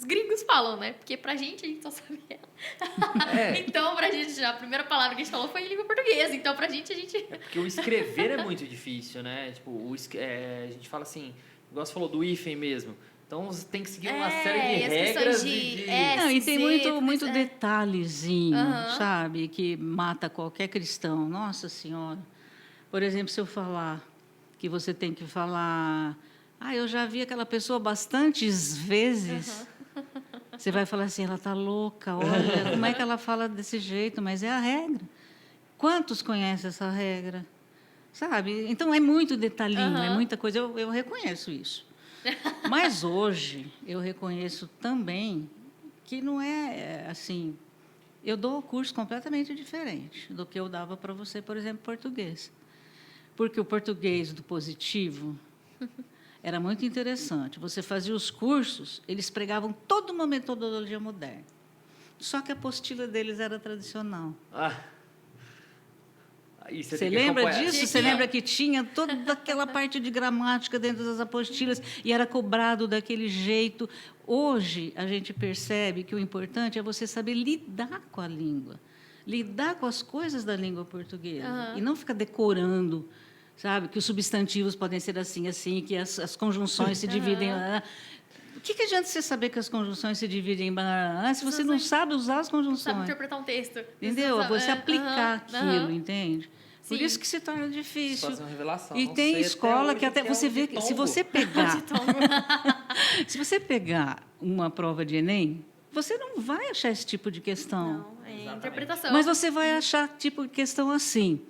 gringos falam, né? Porque pra gente, a gente só sabe ela. Então, pra gente, a primeira palavra que a gente falou foi em língua portuguesa. Então, pra gente, a gente... Porque o escrever é muito difícil, né? Tipo, a gente fala assim, igual você falou do hífen mesmo. Então, você tem que seguir uma série de e as questões regras de Não, e tem tudo muito isso, detalhezinho, Aham. sabe? Que mata qualquer cristão. Nossa Senhora. Por exemplo, se eu falar que você tem que falar... eu já vi aquela pessoa bastantes vezes. Você vai falar assim, ela está louca, olha, como é que ela fala desse jeito? Mas é a regra. Quantos conhecem essa regra? Sabe? Então, é muito detalhinho, é muita coisa. Eu reconheço isso. Mas hoje, eu reconheço também que não é assim... Eu dou um curso completamente diferente do que eu dava para você, por exemplo, português. Porque o português do positivo... Era muito interessante. Você fazia os cursos, eles pregavam toda uma metodologia moderna. Só que a apostila deles era tradicional. Você lembra disso? Você lembra que tinha toda aquela parte de gramática dentro das apostilas e era cobrado daquele jeito? Hoje, a gente percebe que o importante é você saber lidar com a língua, lidar com as coisas da língua portuguesa e não ficar decorando sabe? Que os substantivos podem ser assim, assim, que as conjunções se dividem. O que adianta você saber que as conjunções se dividem em se você não sabe usar as Não conjunções? sabe interpretar um texto. Entendeu? Você aplicar aquilo, Aham. entende? Por Sim. isso que se torna difícil. Fazer uma revelação. E Não tem sei escola até que hoje até o que é você um vê, que se ditongo. você pegar, Ditongo. se você pegar uma prova de Enem, você não vai achar esse tipo de questão. Não, é Exatamente. interpretação. Mas você vai achar tipo de questão assim.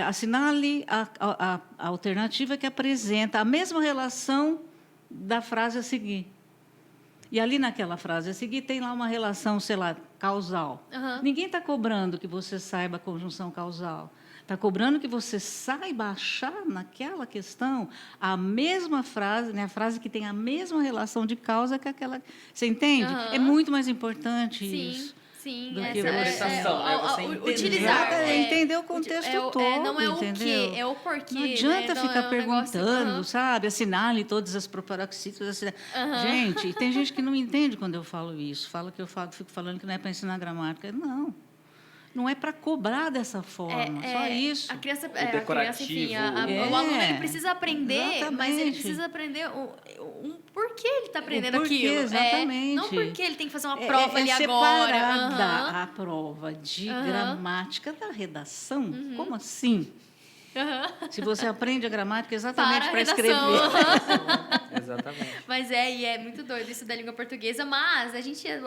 Assinale a alternativa que apresenta a mesma relação da frase a seguir. E ali naquela frase a seguir tem lá uma relação, sei lá, causal. Aham. Ninguém está cobrando que você saiba a conjunção causal. Está cobrando que você saiba achar naquela questão a mesma frase, né, a frase que tem a mesma relação de causa que aquela. Você entende? Aham. É muito mais importante Sim. isso. Sim, Do essa que interpretação, né? Você entender. utilizar. Entender o contexto todo, não é entendeu? o que, é o porquê. Não adianta né? ficar é um negócio- perguntando, Aham. sabe? Assinale todas as proparoxítonas. Aham. Gente, e tem gente que não entende quando eu falo isso. Fala que eu fico falando que não é para ensinar gramática. Não. Não é para cobrar dessa forma, só isso. A criança, decorativo. enfim, É. o aluno ele precisa aprender, mas ele Exatamente. precisa aprender um porquê ele está aprendendo O porquê, aquilo. exatamente. Não porque ele tem que fazer uma prova ali separada agora. Aham. a prova de Aham. gramática da redação. Como assim? Aham. Se você aprende a gramática Para exatamente a para redação. escrever. Aham. Exatamente. Mas e é muito doido isso da língua portuguesa, mas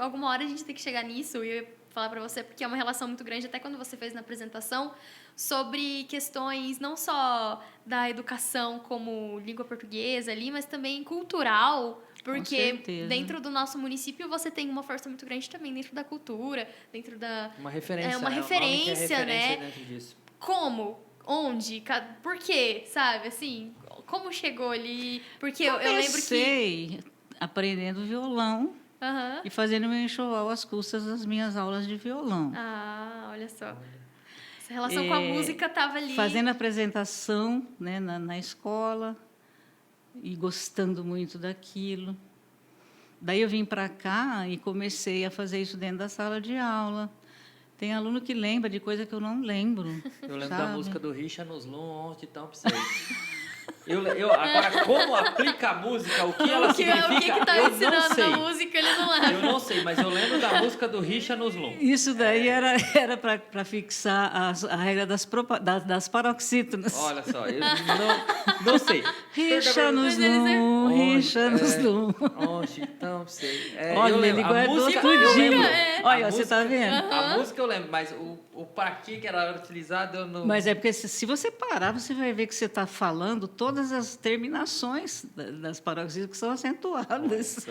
alguma hora a gente tem que chegar nisso, e eu ia falar para você, porque é uma relação muito grande, até quando você fez na apresentação, sobre questões não só da educação como língua portuguesa ali, mas também cultural, porque certeza. dentro do nosso município você tem uma força muito grande também dentro da cultura, dentro da... Uma referência. É uma né? O nome que é referência, né? referência dentro disso. Como? Onde? Por quê? Sabe, assim, como chegou ali? Porque eu lembro que... Comecei aprendendo violão Aham. e fazendo meu enxoval às custas das minhas aulas de violão. Ah, olha só. Essa relação com a música estava ali. Fazendo apresentação, né, na escola e gostando muito daquilo. Daí eu vim para cá e comecei a fazer isso dentro da sala de aula. Tem aluno que lembra de coisa que eu não lembro. Eu lembro da sabe? música do Richa nos Lum, onde então pra você. Agora, como aplica a música, o que ela significa, O que tá eu não ensinando sei. na música, ele não é. Eu não sei, mas eu lembro da música do Richa nos Lum. Isso daí era para fixar a regra das paroxítonas. Olha só, eu não sei. Rixa nos Mas eles lum, rixa nos lum. Onde então pra você. Olha, eu ele lembro, a guardou música tudinho. eu lembro. Olha, A você está vendo? A música eu lembro, mas o para que era utilizado eu não... Mas é porque se você parar, você vai ver que você está falando todas as terminações das paroxítonas que são acentuadas.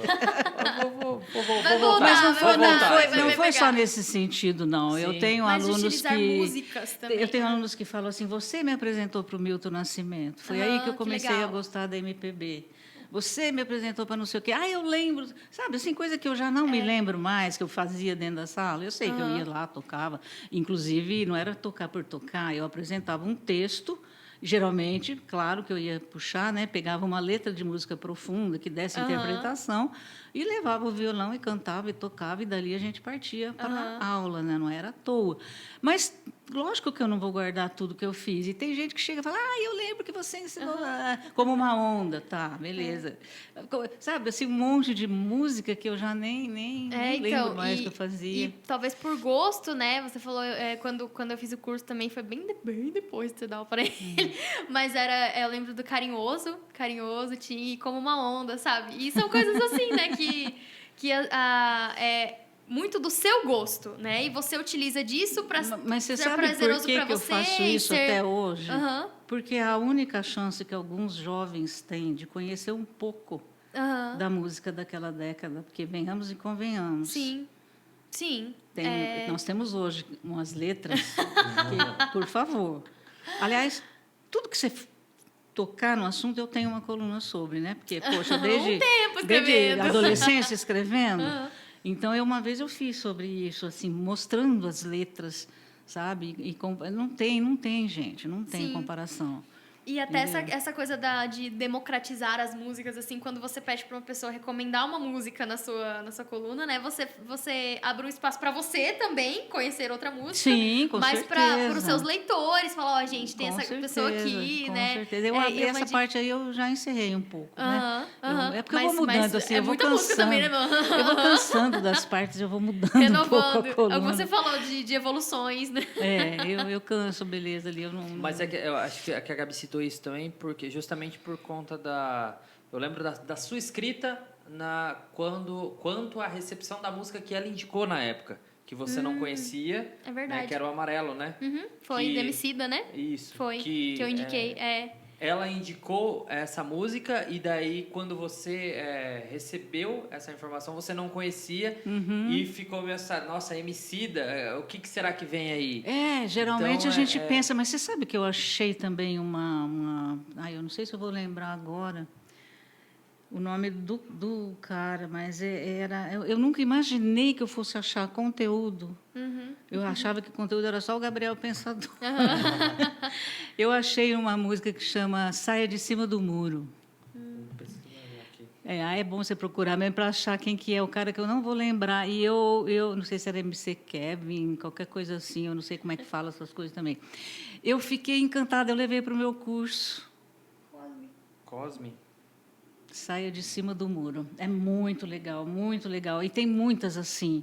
Vou Vai voltar. voltar, Mas não vai foi, voltar, não vai foi pegar. só nesse sentido, não. Sim. Eu tenho Mas alunos utilizar que... músicas também. Eu tenho alunos que falam assim, você me apresentou para o Milton Nascimento. Foi aí que eu Que comecei legal. a gostar da MPB. Você me apresentou para não sei o quê. Ah, eu lembro. Sabe, assim, coisa que eu já não me lembro mais, que eu fazia dentro da sala. Eu sei que eu ia lá, tocava. Inclusive, não era tocar por tocar, eu apresentava um texto. Geralmente, claro que eu ia puxar, né? Pegava uma letra de música profunda que desse interpretação e levava o violão e cantava e tocava e dali a gente partia para a aula, né? Não era à toa. Mas lógico que eu não vou guardar tudo que eu fiz. E tem gente que chega e fala: "Ah, eu lembro que você ensinou como uma onda", tá? Beleza. Sabe, assim, um monte de música que eu já nem lembro mais que eu fazia. E talvez por gosto, né? Você falou, quando eu fiz o curso também, foi bem depois de você dar o para ele. Mas eu lembro do Carinhoso, tinha Como uma Onda, sabe? E são coisas assim, né? Que é muito do seu gosto, né? E você utiliza disso para Mas você ser sabe por prazeroso que para que eu você faço e isso ser... até hoje? Aham, Porque é a única chance que alguns jovens têm de conhecer um pouco aham. da música daquela década, porque venhamos e convenhamos. Sim, sim. Nós temos hoje umas letras que, por favor. Aliás, tudo que você tocar no assunto, eu tenho uma coluna sobre, né? Porque, poxa, desde escrevendo. adolescência escrevendo. Então, uma vez eu fiz sobre isso, assim, mostrando as letras, sabe? Não tem, gente, não tem Sim. comparação. E até essa coisa de democratizar as músicas, assim, quando você pede para uma pessoa recomendar uma música na sua coluna, né? Você abre um espaço para você também conhecer outra música. Sim, com mas certeza. para os seus leitores, falar, ó, gente, tem Com essa certeza, pessoa aqui, com né? certeza. Essa parte aí eu já encerrei um pouco, né? É porque eu vou mudando, assim, eu vou muita música cansando. também, né, meu? Eu vou cansando das partes, eu vou mudando Renovando. um pouco a coluna. Você falou de evoluções, né? Eu canso, beleza, ali, eu não... Mas eu acho que a Gabi citou isso também, porque justamente por conta da... Eu lembro da sua escrita quanto à recepção da música que ela indicou na época, que você não conhecia. É verdade. Né, que era o Amarelo, né? Uhum, foi Emicida, né? Isso. Foi, que eu indiquei. Ela indicou essa música e daí quando você recebeu essa informação você não conhecia e ficou meio assim, nossa, Emicida, o que será que vem aí? Geralmente então, a gente pensa, mas você sabe que eu achei também eu não sei se eu vou lembrar agora o nome do cara, mas eu nunca imaginei que eu fosse achar conteúdo. Eu achava que o conteúdo era só o Gabriel Pensador. Eu achei uma música que chama Saia de Cima do Muro. É bom você procurar mesmo para achar quem que é o cara, que eu não vou lembrar. E eu não sei se era MC Kevin, qualquer coisa assim, eu não sei como é que fala essas coisas também. Eu fiquei encantada, eu levei para o meu curso. Cosme? Saia de Cima do Muro. É muito legal, muito legal. E tem muitas assim,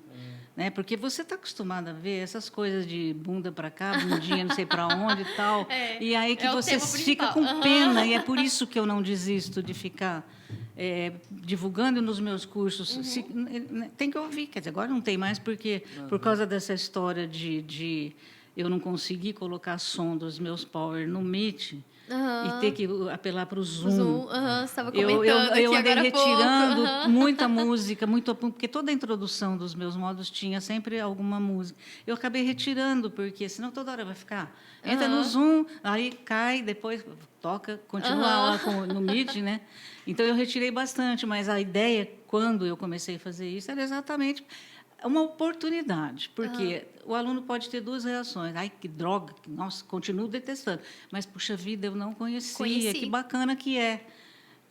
né? Porque você está acostumado a ver essas coisas de bunda para cá, bundinha não sei para onde e tal. E aí que você fica com pena. E é por isso que eu não desisto de ficar divulgando nos meus cursos. Tem que ouvir. Quer dizer, agora não tem mais, porque por causa dessa história de eu não conseguir colocar som dos meus power no Meet... E ter que apelar para o Zoom. Você estava comentando eu andei retirando muita música, porque toda a introdução dos meus modos tinha sempre alguma música. Eu acabei retirando, porque senão toda hora vai ficar. Entra no Zoom, aí cai, depois toca, continua a aula no Meet, né? Então, eu retirei bastante, mas a ideia, quando eu comecei a fazer isso, era exatamente... uma oportunidade, porque o aluno pode ter duas reações. Ai, que droga, nossa, continuo detestando. Mas, puxa vida, eu não conhecia, que bacana que é.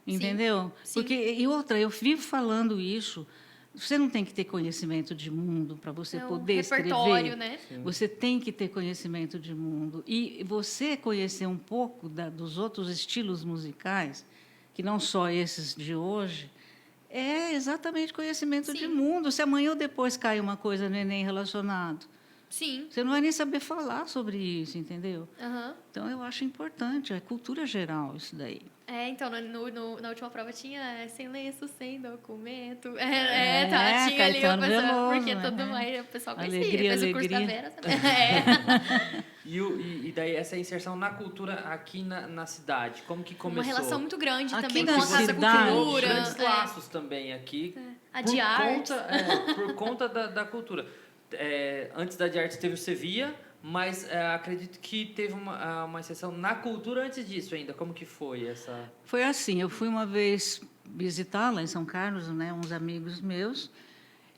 Entendeu? Sim. Porque, e outra, eu vivo falando isso, você não tem que ter conhecimento de mundo para você poder escrever. Né? Você tem que ter conhecimento de mundo. E você conhecer um pouco dos outros estilos musicais, que não só esses de hoje, é exatamente conhecimento de mundo. Se amanhã ou depois cai uma coisa no Enem relacionado, você não vai nem saber falar sobre isso, entendeu? Então, eu acho importante, é cultura geral isso daí. Então, na última prova tinha sem lenço, sem documento. Tinha ali o pessoal, porque o pessoal conhecia. Alegria, fez o curso da alegria. Vera. E daí essa inserção na cultura aqui na cidade, como que começou? Uma relação muito grande aqui também na com a nossa cidade, cultura. Grandes laços também aqui. A de arte. Por conta da cultura. Antes da de arte teve o Sevilla, mas acredito que teve uma exceção na cultura antes disso ainda. Como que foi essa... Foi assim, eu fui uma vez visitá-la em São Carlos, né, uns amigos meus,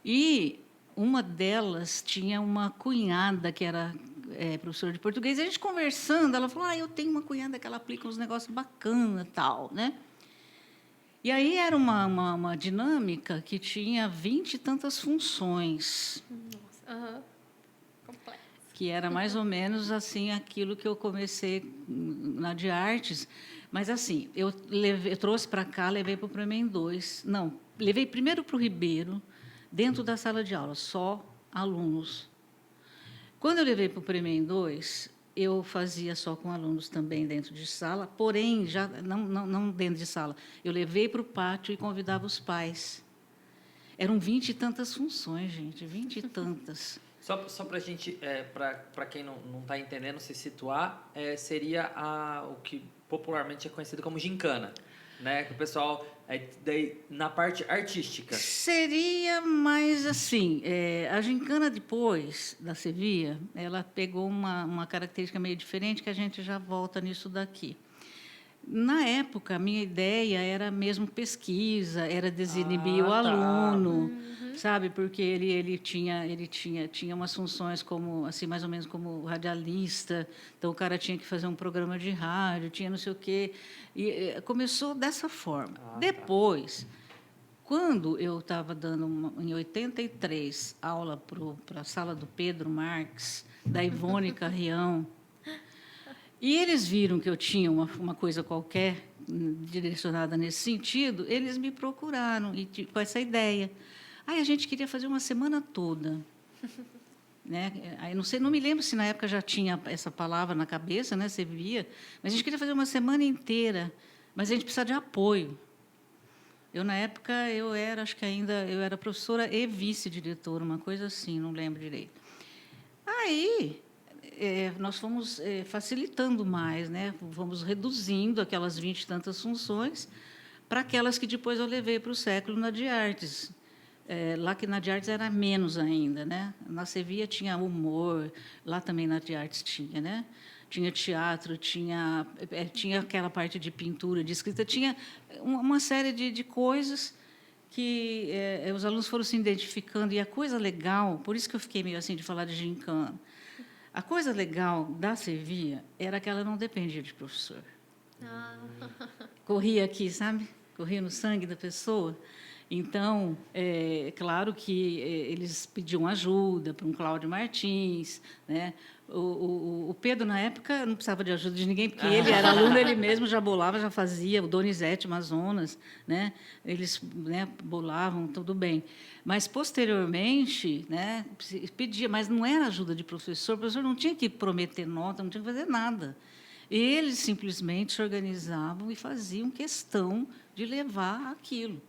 e uma delas tinha uma cunhada que era professora de português. E a gente conversando, ela falou, eu tenho uma cunhada que ela aplica uns negócios bacanas e tal, né? E aí era uma dinâmica que tinha 20 e tantas funções. Nossa, complexo. Que era mais ou menos assim aquilo que eu comecei na de artes. Mas assim, eu trouxe para cá, levei para o Prêmio 2. Não, levei primeiro para o Ribeiro, dentro da sala de aula, só alunos. Quando eu levei para o Prêmio 2, eu fazia só com alunos também dentro de sala, porém, já não dentro de sala. Eu levei para o pátio e convidava os pais. Eram 20 e tantas funções, gente, 20 e tantas. Só para a gente, para quem não está entendendo, se situar, seria o que popularmente é conhecido como gincana, né? Que o pessoal, daí, na parte artística. Seria mais assim, a gincana depois da Sevilla, ela pegou uma característica meio diferente, que a gente já volta nisso daqui. Na época, a minha ideia era mesmo pesquisa, era desinibir o aluno, sabe? Porque ele tinha umas funções como assim, mais ou menos como radialista, então o cara tinha que fazer um programa de rádio, tinha não sei o quê, e começou dessa forma. Depois, quando eu estava dando em 83 aula para a sala do Pedro Marques, da Ivone Carrião, e eles viram que eu tinha uma coisa qualquer direcionada nesse sentido, eles me procuraram com essa ideia. Aí a gente queria fazer uma semana toda. Né? Aí não me lembro se na época já tinha essa palavra na cabeça, né? Você via, mas a gente queria fazer uma semana inteira, mas a gente precisava de apoio. Eu, na época, acho que ainda eu era professora e vice-diretora, uma coisa assim, não lembro direito. Aí nós fomos facilitando mais, né? Fomos reduzindo aquelas 20 e tantas funções para aquelas que depois eu levei para o século na de artes. Lá que na de artes era menos ainda, né? Na Sevilla tinha humor, lá também na de artes tinha, né? Tinha teatro, tinha aquela parte de pintura, de escrita, tinha uma série de coisas que os alunos foram se identificando. E a coisa legal, por isso que eu fiquei meio assim de falar de gincana, a coisa legal da Sevilla era que ela não dependia de professor. Corria aqui, sabe? Corria no sangue da pessoa. Então, claro que eles pediam ajuda para um Cláudio Martins, né? O Pedro, na época, não precisava de ajuda de ninguém, porque ele era aluno, ele mesmo já bolava, já fazia, o Donizete Amazonas, né? Eles, né, bolavam, tudo bem. Mas, posteriormente, né, pedia, mas não era ajuda de professor, o professor não tinha que prometer nota, não tinha que fazer nada. Eles simplesmente se organizavam e faziam questão de levar aquilo.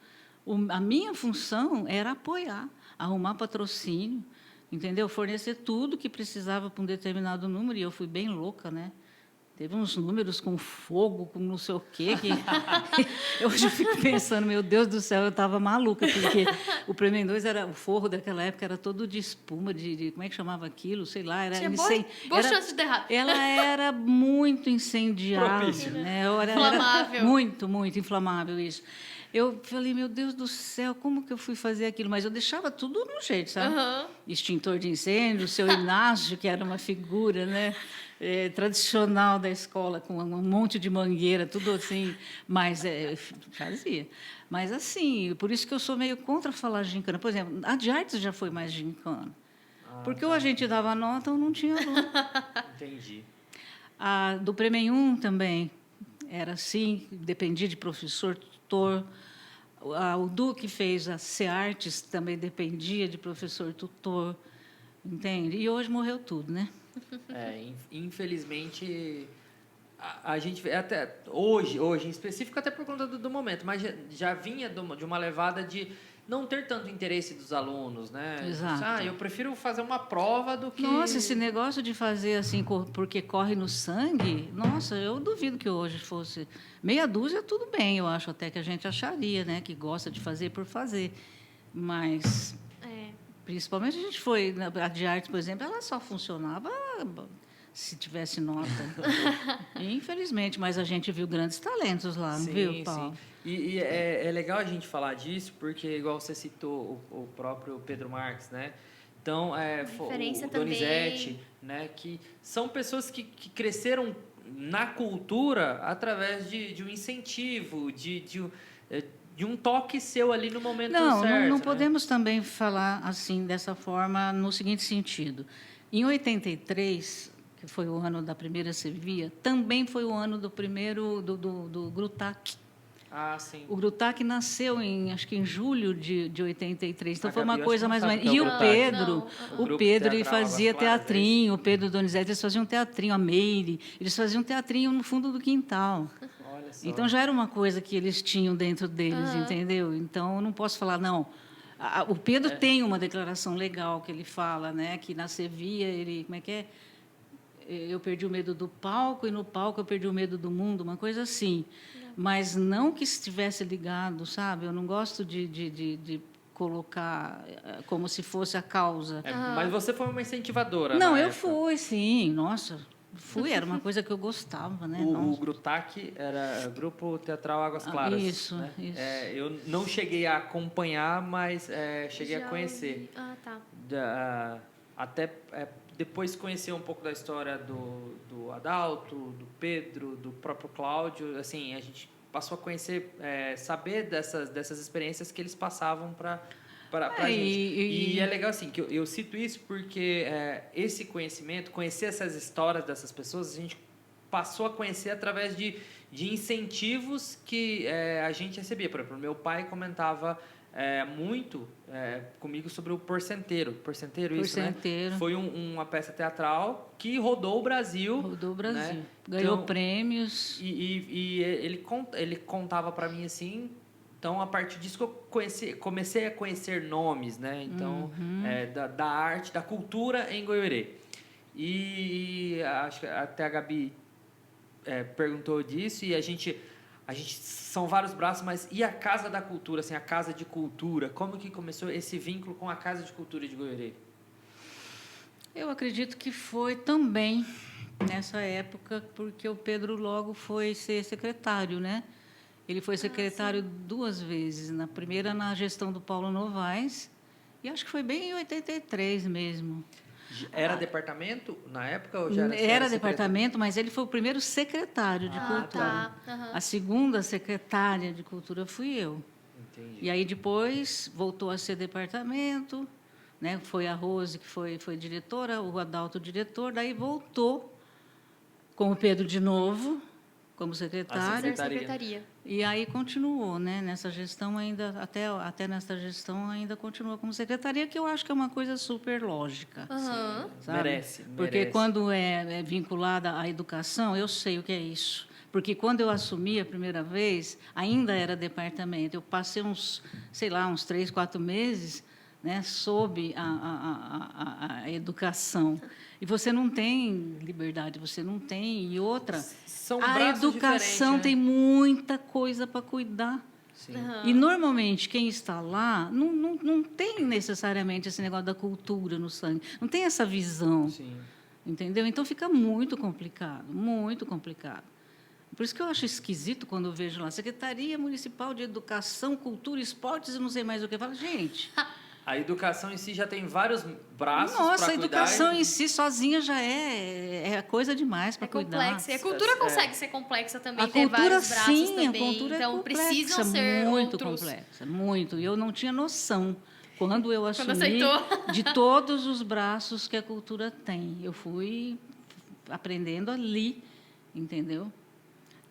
A minha função era apoiar, arrumar patrocínio, entendeu? Fornecer tudo que precisava para um determinado número, e eu fui bem louca, né? Teve uns números com fogo, com não sei o quê, que hoje eu fico pensando, meu Deus do céu, eu estava maluca, porque o Prêmio 2 era o forro daquela época, era todo de espuma, como é que chamava aquilo? Sei lá, era tinha boa chance de derrapar. Ela era muito incendiável, propício, né? Inflamável. Era muito, muito inflamável isso. Eu falei, meu Deus do céu, como que eu fui fazer aquilo? Mas eu deixava tudo no jeito, sabe? Extintor de incêndio, o seu Inácio, que era uma figura, né, tradicional da escola, com um monte de mangueira, tudo assim, mas fazia. Mas, assim, por isso que eu sou meio contra falar gincana. Por exemplo, a de artes já foi mais gincana. Porque ou a gente dava nota ou não tinha aluno. Entendi. A do Prêmio 1 também era assim, dependia de professor, tutor. O Duque fez a CEArtes, também dependia de professor, tutor, entende? E hoje morreu tudo, né? Infelizmente, a gente vê até hoje em específico, até por conta do momento, mas já vinha de uma levada de não ter tanto interesse dos alunos, né? Exato. Eu prefiro fazer uma prova do que... Nossa, esse negócio de fazer assim, porque corre no sangue, nossa, eu duvido que hoje fosse meia dúzia, tudo bem, eu acho até que a gente acharia, né? Que gosta de fazer por fazer. Mas, principalmente a gente foi... A de arte, por exemplo, ela só funcionava se tivesse nota. Infelizmente, mas a gente viu grandes talentos lá, não viu, Paulo? Sim. E é legal a gente falar disso, porque, igual você citou o próprio Pedro Marques, né? Então, o Donizete, né? Que são pessoas que cresceram na cultura através de um incentivo, de um toque seu ali no momento certo. Não né? podemos também falar assim, dessa forma, no seguinte sentido. Em 83, que foi o ano da primeira Sevilla, também foi o ano do primeiro do Grutac. Sim. O Grutac nasceu acho que em julho de 83, então foi uma Gabi, coisa mais ou menos. E o Pedro ele fazia teatrinho, o Pedro Donizete, eles faziam teatrinho, a Meire, eles faziam teatrinho no fundo do quintal. Olha só. Então já era uma coisa que eles tinham dentro deles, entendeu? Então eu não posso falar, não. O Pedro tem uma declaração legal que ele fala, né? Que na Sevilla ele, como é que é? Eu perdi o medo do palco e no palco eu perdi o medo do mundo, uma coisa assim. Mas não que estivesse ligado, sabe? Eu não gosto de colocar como se fosse a causa. Mas você foi uma incentivadora. Não, na eu época. fui, sim. Nossa, Era uma coisa que eu gostava, né? O GRUTAC era Grupo Teatral Águas Claras. Isso, né? isso. Eu não cheguei a acompanhar, mas cheguei a conhecer. Ah, tá. Até depois conhecer um pouco da história do Adalto, do Pedro, do próprio Cláudio. Assim, a gente passou a conhecer, saber dessas experiências que eles passavam para a gente. E é legal assim, que eu cito isso porque esse conhecimento, conhecer essas histórias dessas pessoas, a gente passou a conhecer através de incentivos que a gente recebia. Por exemplo, meu pai comentava muito comigo sobre o Porcenteiro. Porcenteiro, isso, né? Foi uma peça teatral que rodou o Brasil. Rodou o Brasil. Né? Ganhou então, prêmios. E ele contava para mim assim. Então, a partir disso que eu comecei a conhecer nomes, né? Então, da arte, da cultura em Goiôerê. E acho que até a Gabi perguntou disso, e a gente são vários braços, mas e a Casa da Cultura, assim, a Casa de Cultura? Como que começou esse vínculo com a Casa de Cultura de Goiôerê? Eu acredito que foi também nessa época, porque o Pedro logo foi ser secretário, né? Ele foi secretário 2 vezes. Na primeira, na gestão do Paulo Novaes, e acho que foi bem em 83 mesmo. Era departamento na época? Ou já era departamento, mas ele foi o primeiro secretário de Cultura. Tá. Uhum. A segunda secretária de Cultura fui eu. Entendi. E aí depois voltou a ser departamento, né? Foi a Rose que foi diretora, o Adalto diretor, daí voltou com o Pedro de novo como secretário. Secretaria. E aí continuou, né? Nessa gestão ainda, até nessa gestão ainda continua como secretaria, que eu acho que é uma coisa super lógica. Uhum. Merece. Porque quando é vinculada à educação, eu sei o que é isso. Porque quando eu assumi a primeira vez, ainda era departamento. Eu passei uns 3, 4 meses, né, sob a educação. E você não tem liberdade, você não tem. E outra, a educação tem muita coisa para cuidar. Sim. Uhum. E, normalmente, quem está lá não tem necessariamente esse negócio da cultura no sangue. Não tem essa visão. Sim. Entendeu? Então, fica muito complicado, muito complicado. Por isso que eu acho esquisito quando eu vejo lá, Secretaria Municipal de Educação, Cultura, Esportes e não sei mais o que. Eu falo, gente... A educação em si já tem vários braços para cuidar. Nossa, a educação em si sozinha já é coisa demais para cuidar. Complexa. E a cultura consegue ser complexa também, ter vários braços também. A cultura então, complexa, precisam ser muito outros. complexa, muito. E eu não tinha noção, quando eu assumi, aceitou. de todos os braços que a cultura tem. Eu fui aprendendo ali, entendeu?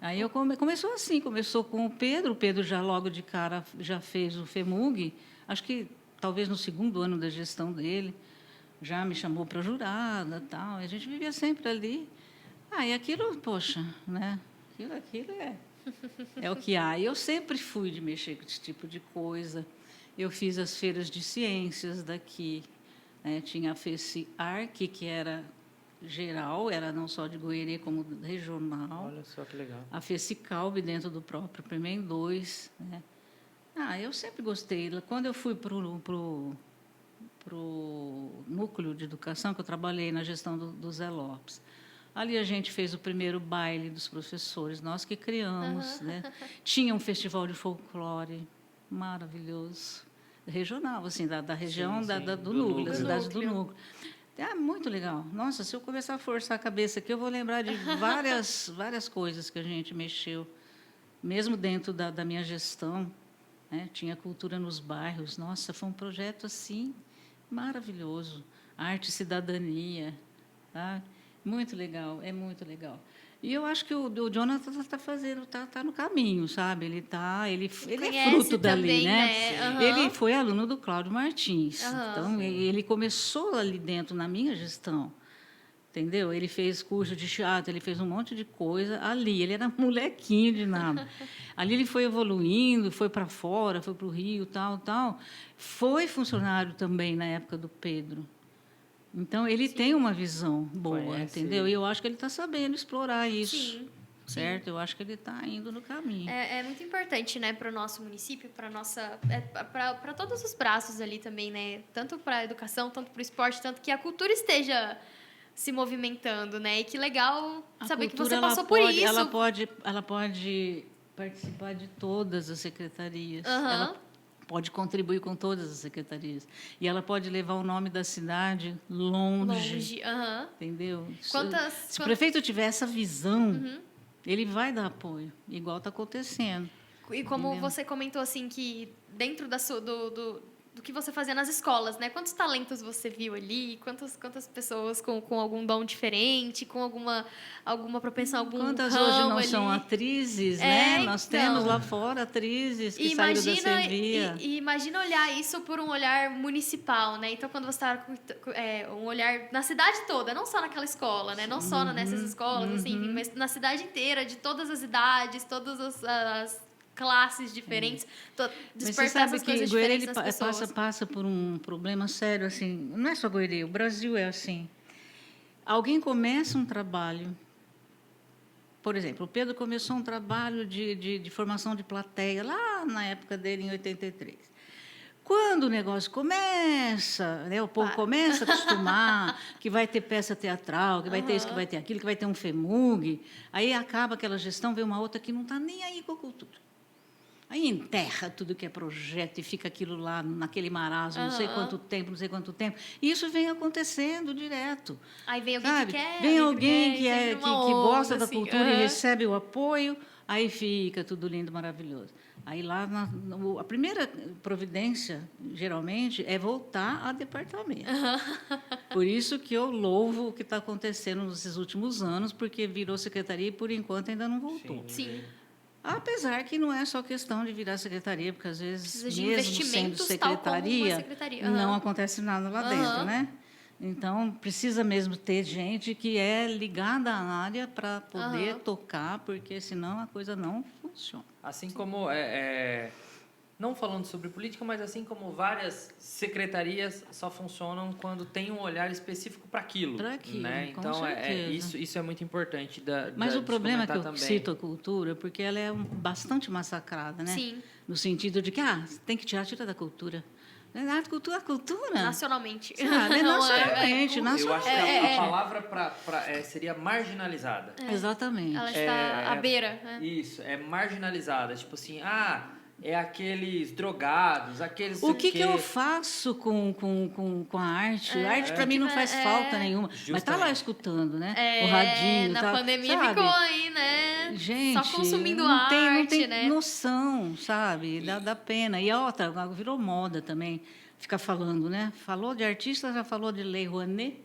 Aí começou assim, começou com o Pedro já logo de cara já fez o FEMUG, acho que talvez no 2º ano da gestão dele, já me chamou para jurada, tal. A gente vivia sempre ali. E aquilo, poxa, né? Aquilo é o que há. E eu sempre fui de mexer com esse tipo de coisa. Eu fiz as feiras de ciências daqui, né? Tinha a FECIARC, que era geral, era não só de Goiânia como regional. Olha só que legal. A FECICALB dentro do próprio PEMEM 2, né? Eu sempre gostei. Quando eu fui para o núcleo de educação, que eu trabalhei na gestão do Zé Lopes, ali a gente fez o primeiro baile dos professores, nós que criamos. Né? Tinha um festival de folclore maravilhoso, regional, assim, da região sim, do núcleo, da cidade do núcleo. Muito legal. Nossa, se eu começar a forçar a cabeça aqui, eu vou lembrar de várias coisas que a gente mexeu, mesmo dentro da minha gestão. Né? Tinha cultura nos bairros. Nossa, foi um projeto assim maravilhoso. Arte e cidadania, tá? Muito legal, é muito legal. E eu acho que o Jonathan está no caminho, sabe? Ele é fruto dali, também, né? Uhum. Ele foi aluno do Cláudio Martins. Uhum. Então ele começou ali dentro na minha gestão. Entendeu? Ele fez curso de teatro, ele fez um monte de coisa ali. Ele era molequinho de nada. Ali ele foi evoluindo, foi para fora, foi para o Rio, tal. Foi funcionário também na época do Pedro. Então, ele tem uma visão boa, entendeu? E eu acho que ele está sabendo explorar isso. Sim. Certo? Eu acho que ele está indo no caminho. É muito importante, né, para o nosso município, para todos os braços ali também, né? Tanto para a educação, tanto para o esporte, tanto que a cultura esteja se movimentando, né? E que legal A saber que cultura, você passou por isso. Ela pode participar de todas as secretarias. Aham. Ela pode contribuir com todas as secretarias. E ela pode levar o nome da cidade longe. Longe. Aham. Entendeu? Se o Quantas- prefeito tiver essa visão, ele vai dar apoio, igual está acontecendo. E como Entendeu? você comentou, assim, que dentro do que você fazia nas escolas, né? Quantos talentos você viu ali? Quantas pessoas com algum dom diferente, com alguma propensão, algum Quantas ramo hoje não ali? são atrizes, É, né? Nós então. temos lá fora atrizes que saíram da Sevilla. E imagina olhar isso por um olhar municipal, né? Então, quando você está com um olhar na cidade toda, não só naquela escola, né? Não só nessas escolas, assim, mas na cidade inteira, de todas as idades, todas as classes diferentes, Mas você despertar sabe essas que coisas Goiânia diferentes nas pessoas. passa por um problema sério, assim, não é só Goiânia, o Brasil é assim. Alguém começa um trabalho, por exemplo, o Pedro começou um trabalho de formação de plateia, lá na época dele, em 83. Quando o negócio começa, né, o povo começa a acostumar que vai ter peça teatral, que vai ter isso, que vai ter aquilo, que vai ter um FEMUG, aí acaba aquela gestão, vem uma outra que não está nem aí com a cultura. Aí enterra tudo que é projeto e fica aquilo lá naquele marasmo, não sei quanto tempo. E isso vem acontecendo direto. Aí vem alguém Sabe? que quer. Vem alguém alguém que sempre uma gosta onda, da assim, cultura e recebe o apoio, aí fica tudo lindo, maravilhoso. Aí lá, a primeira providência, geralmente, é voltar a departamento. Por isso que eu louvo o que está acontecendo nesses últimos anos, porque virou secretaria e, por enquanto, ainda não voltou. Sim. Apesar que não é só questão de virar secretaria, porque às vezes, Precisa de mesmo sendo investimentos, tal como uma secretaria, secretaria. não acontece nada lá dentro, né? Então, precisa mesmo ter gente que é ligada à área para poder tocar, porque senão a coisa não funciona. Assim como, não falando sobre política, mas assim como várias secretarias só funcionam quando tem um olhar específico para aquilo. Para aquilo, né? com Então, certeza. isso é muito importante Mas o de problema é que eu também. cito a cultura, porque ela é bastante massacrada, né? Sim. No sentido de que, tem que tira da cultura. A cultura. Nacionalmente. Sabe? Nacionalmente, Eu acho que a palavra seria marginalizada. Exatamente. Ela está à beira. Né? Isso, é marginalizada. Tipo assim, é aqueles drogados, aqueles... O que eu faço com a arte? A arte, para mim, não faz falta nenhuma. Justamente. Mas está lá escutando, né? O radinho na tal, pandemia sabe? ficou aí, né? Gente, só consumindo não arte, tem né? noção, sabe? Dá pena. E a outra, virou moda também, ficar falando, né? Falou de artista, já falou de Lei Rouanet.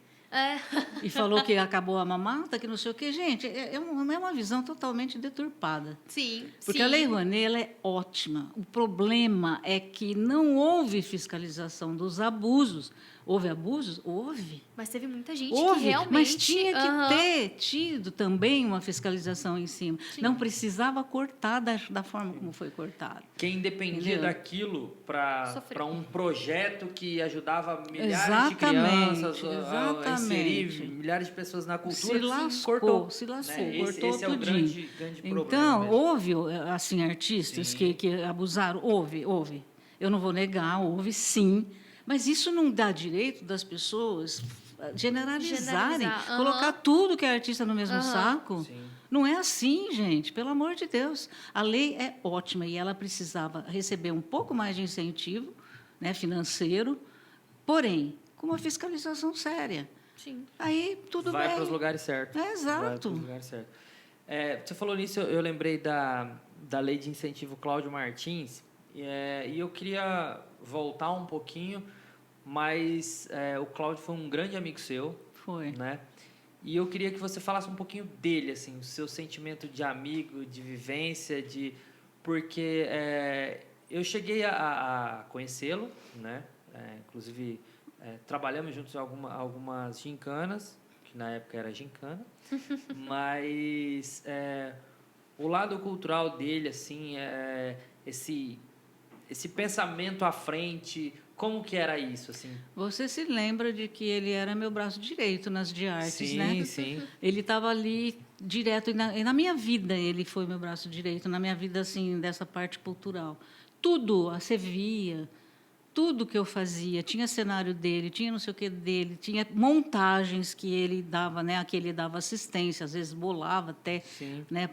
E falou que acabou a mamata, que não sei o quê. Gente, é uma visão totalmente deturpada. Sim, Porque sim. a Lei Rouanet ela é ótima. O problema é que não houve fiscalização dos abusos. Houve abusos? Houve. Mas teve muita gente Houve, que realmente... mas tinha que ter tido também uma fiscalização em cima. Sim. Não precisava cortar da forma como foi cortado. Quem dependia daquilo para um projeto que ajudava milhares de crianças a inserir milhares de pessoas na cultura, cortou. Se lascou, né? cortou esse é o grande problema. Então, mesmo. houve assim, artistas que abusaram? Houve. Eu não vou negar, houve sim. Mas isso não dá direito das pessoas generalizarem, colocar tudo que é artista no mesmo saco. Sim. Não é assim, gente, pelo amor de Deus. A lei é ótima e ela precisava receber um pouco mais de incentivo, né, financeiro, porém, com uma fiscalização séria. Sim. Aí tudo vai bem. para os lugares certos. Exato. Vai para os lugares certos. Você falou nisso, eu lembrei da lei de incentivo Cláudio Martins, e eu queria voltar um pouquinho, mas o Cláudio foi um grande amigo seu. Foi. Né? E eu queria que você falasse um pouquinho dele, assim, o seu sentimento de amigo, de vivência, porque eu cheguei a conhecê-lo, né? Inclusive trabalhamos juntos em algumas gincanas, que na época era gincana, mas o lado cultural dele, assim, esse pensamento à frente, como que era isso, assim? Você se lembra de que ele era meu braço direito nas de artes, né? Sim. Ele estava ali direto, e na minha vida ele foi meu braço direito, na minha vida, assim, dessa parte cultural. Tudo, a Sevilla, tudo que eu fazia. Tinha cenário dele, tinha não sei o que dele, tinha montagens que ele dava, né? Que ele dava assistência, às vezes bolava até, Sim. né?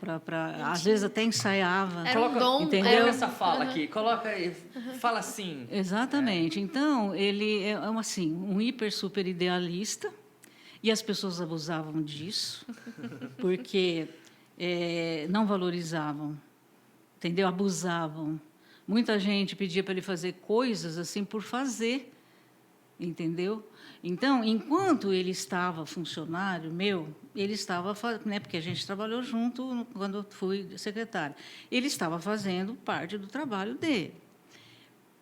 Às vezes até ensaiava. Era um dom. entendeu? Coloca essa fala aqui, coloca aí, fala assim. Exatamente. Então, ele é assim, um hiper super idealista, e as pessoas abusavam disso, porque não valorizavam, entendeu? Abusavam. Muita gente pedia para ele fazer coisas assim por fazer, entendeu? Então, enquanto ele estava funcionário meu, ele estava, né, porque a gente trabalhou junto quando eu fui secretária, ele estava fazendo parte do trabalho dele.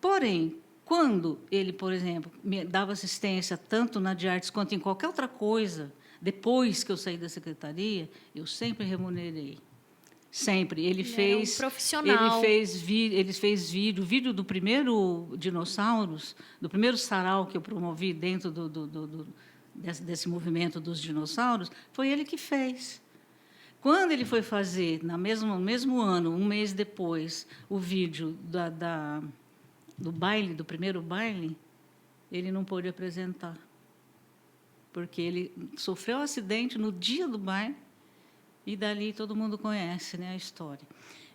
Porém, quando ele, por exemplo, me dava assistência tanto na de artes quanto em qualquer outra coisa, depois que eu saí da secretaria, eu sempre remunerei. Sempre. Ele fez. Era um profissional. Ele fez vídeo do primeiro Dinossauros, do primeiro sarau que eu promovi dentro desse movimento dos dinossauros, foi ele que fez. Quando ele foi fazer, no mesmo ano, um mês depois, o vídeo do baile, do primeiro baile, ele não pôde apresentar, porque ele sofreu um acidente no dia do baile. E dali todo mundo conhece, né, a história.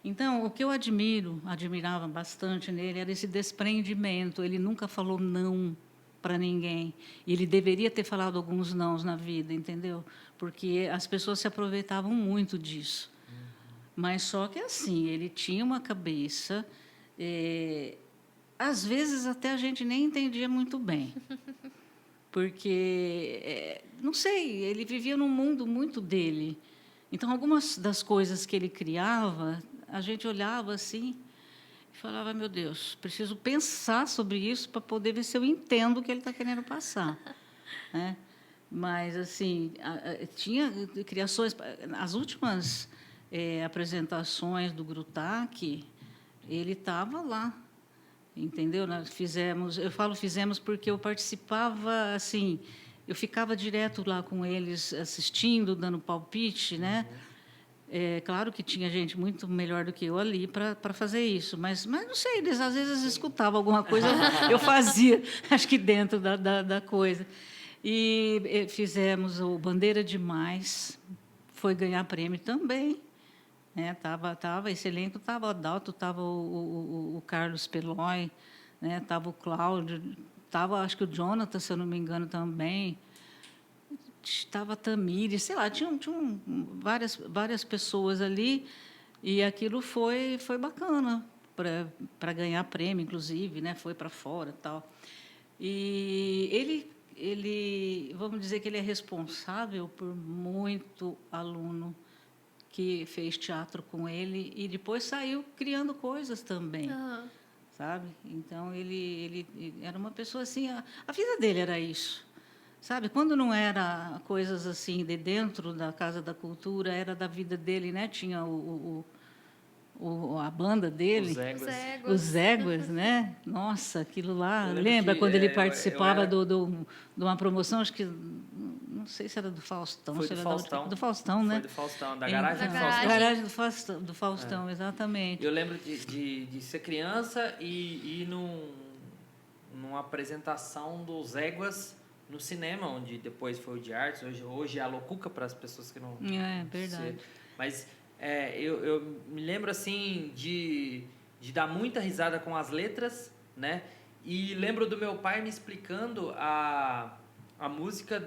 Então, o que eu admirava bastante nele era esse desprendimento. Ele nunca falou não para ninguém. E ele deveria ter falado alguns nãos na vida, entendeu? Porque as pessoas se aproveitavam muito disso. Mas só que assim, ele tinha uma cabeça, às vezes até a gente nem entendia muito bem. Porque, não sei, ele vivia num mundo muito dele. Então, algumas das coisas que ele criava, a gente olhava assim e falava, meu Deus, preciso pensar sobre isso para poder ver se eu entendo o que ele está querendo passar. Né? Mas, assim, tinha criações... As últimas apresentações do Grutac, ele estava lá, entendeu? Nós fizemos... Eu falo fizemos porque eu participava, assim... Eu ficava direto lá com eles, assistindo, dando palpite, né? Claro que tinha gente muito melhor do que eu ali para fazer isso, mas não sei, eles às vezes escutavam alguma coisa, eu fazia, acho que dentro da coisa. E fizemos o Bandeira Demais, foi ganhar prêmio também. Né? Esse elenco estava o Adalto, estava o Carlos Pelói, né? Estava o Cláudio, estava, acho que o Jonathan, se eu não me engano, também. Estava a Tamires, sei lá, tinham várias pessoas ali, e aquilo foi bacana para ganhar prêmio, inclusive, né? Foi para fora e tal. E ele, vamos dizer que ele é responsável por muito aluno que fez teatro com ele e depois saiu criando coisas também. Uhum. Sabe? Então, ele era uma pessoa assim... A vida dele era isso. Sabe? Quando não era coisas assim de dentro da Casa da Cultura, era da vida dele, né? Tinha a banda dele. Os Éguas, né? Nossa, aquilo lá... Lembra quando ele participava de uma promoção, acho que... Não sei se era do Faustão. Foi do Faustão. Do Faustão, né? Foi do Faustão, da garagem da do Faustão. garagem. Garagem do Faustão, exatamente. Eu lembro de ser criança e ir numa apresentação dos Éguas no cinema, onde depois foi o de artes, hoje é a Locuca, para as pessoas que não... Verdade. Mas eu me lembro, assim, de dar muita risada com as letras, né? E lembro do meu pai me explicando a música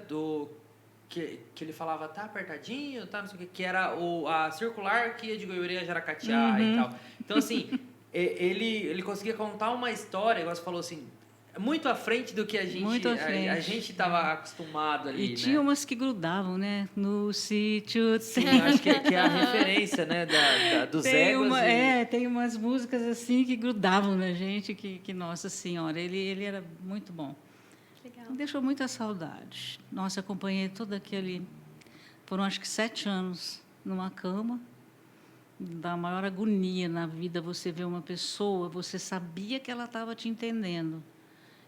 que ele falava, tá apertadinho, tá, não sei o que era a circular que ia de Goiânia a Jaracatiá e tal. Então, assim, ele conseguia contar uma história, igual você falou assim, muito à frente do que a gente estava acostumado ali, e tinha umas que grudavam, né? No sítio... Sim, acho que é a referência, né? Dos Éguas. Tem umas músicas assim que grudavam na gente, que Nossa Senhora, ele era muito bom. Legal. Deixou muita saudade. Nossa, acompanhei todo aquele... Foram, acho que 7 anos numa cama. Da maior agonia na vida, você ver uma pessoa, você sabia que ela estava te entendendo.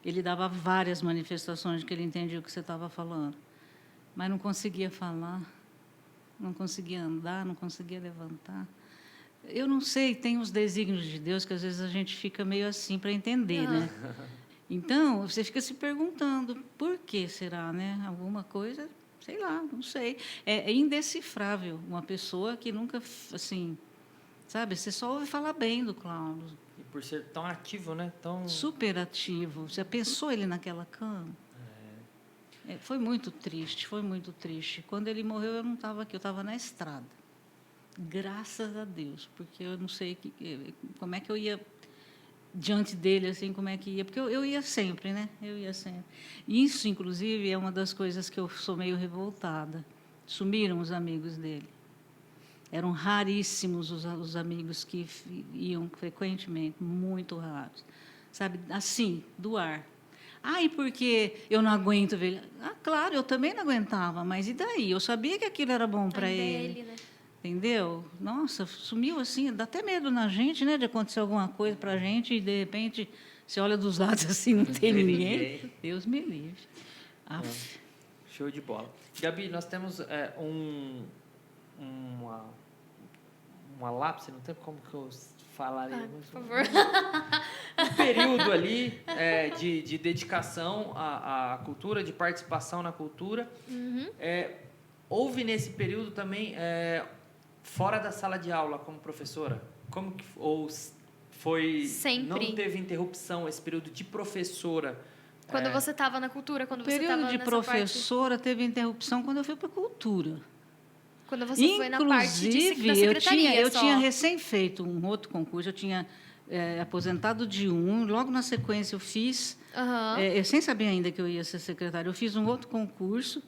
Ele dava várias manifestações de que ele entendia o que você estava falando. Mas não conseguia falar, não conseguia andar, não conseguia levantar. Eu não sei, tem os desígnios de Deus que às vezes a gente fica meio assim para entender, né? Então, você fica se perguntando, por que será, né? Alguma coisa, sei lá, não sei. É indecifrável uma pessoa que nunca, assim, sabe? Você só ouve falar bem do Cláudio. E por ser tão ativo, né? Tão... Super ativo. Você pensou ele naquela cama? Foi muito triste, foi muito triste. Quando ele morreu, eu não estava aqui, eu estava na estrada. Graças a Deus, porque eu não sei como é que eu ia diante dele, assim, como é que ia. Porque eu ia sempre, né? Eu ia sempre. Isso, inclusive, é uma das coisas que eu sou meio revoltada. Sumiram os amigos dele. Eram raríssimos os amigos que iam frequentemente, muito raros. Sabe, assim, do ar. Ah, e porque eu não aguento ver ele? Ah, claro, eu também não aguentava, mas e daí? Eu sabia que aquilo era bom para ele. Né? Entendeu? Nossa, sumiu assim, dá até medo na gente, né, de acontecer alguma coisa para a gente e, de repente, você olha dos lados assim, não tem ninguém. Deus me livre. Show de bola. Gabi, nós temos uma lápise, não tem como que eu falaria. Por favor. Um período ali de dedicação à cultura, de participação na cultura. Uhum. Houve nesse período também, fora da sala de aula, como professora? Como que, ou foi... Sempre. Não teve interrupção esse período de professora? Quando você estava na cultura, quando você estava nessa parte... O período de professora teve interrupção quando eu fui para a cultura. Quando você foi na parte da secretaria. Eu tinha recém feito um outro concurso, eu tinha aposentado de logo na sequência eu fiz, eu sem saber ainda que eu ia ser secretária, eu fiz um outro concurso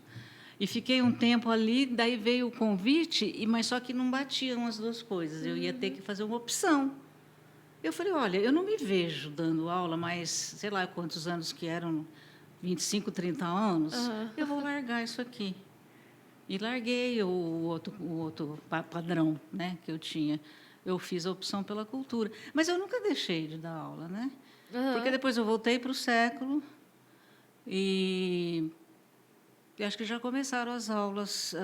e fiquei um tempo ali, daí veio o convite, mas só que não batiam as duas coisas, eu ia ter que fazer uma opção. Eu falei, olha, eu não me vejo dando aula, mas sei lá quantos anos que eram, 25, 30 anos, eu vou largar isso aqui. E larguei o outro padrão, né, que eu tinha. Eu fiz a opção pela cultura. Mas eu nunca deixei de dar aula, né? Porque depois eu voltei para o século e acho que já começaram as aulas,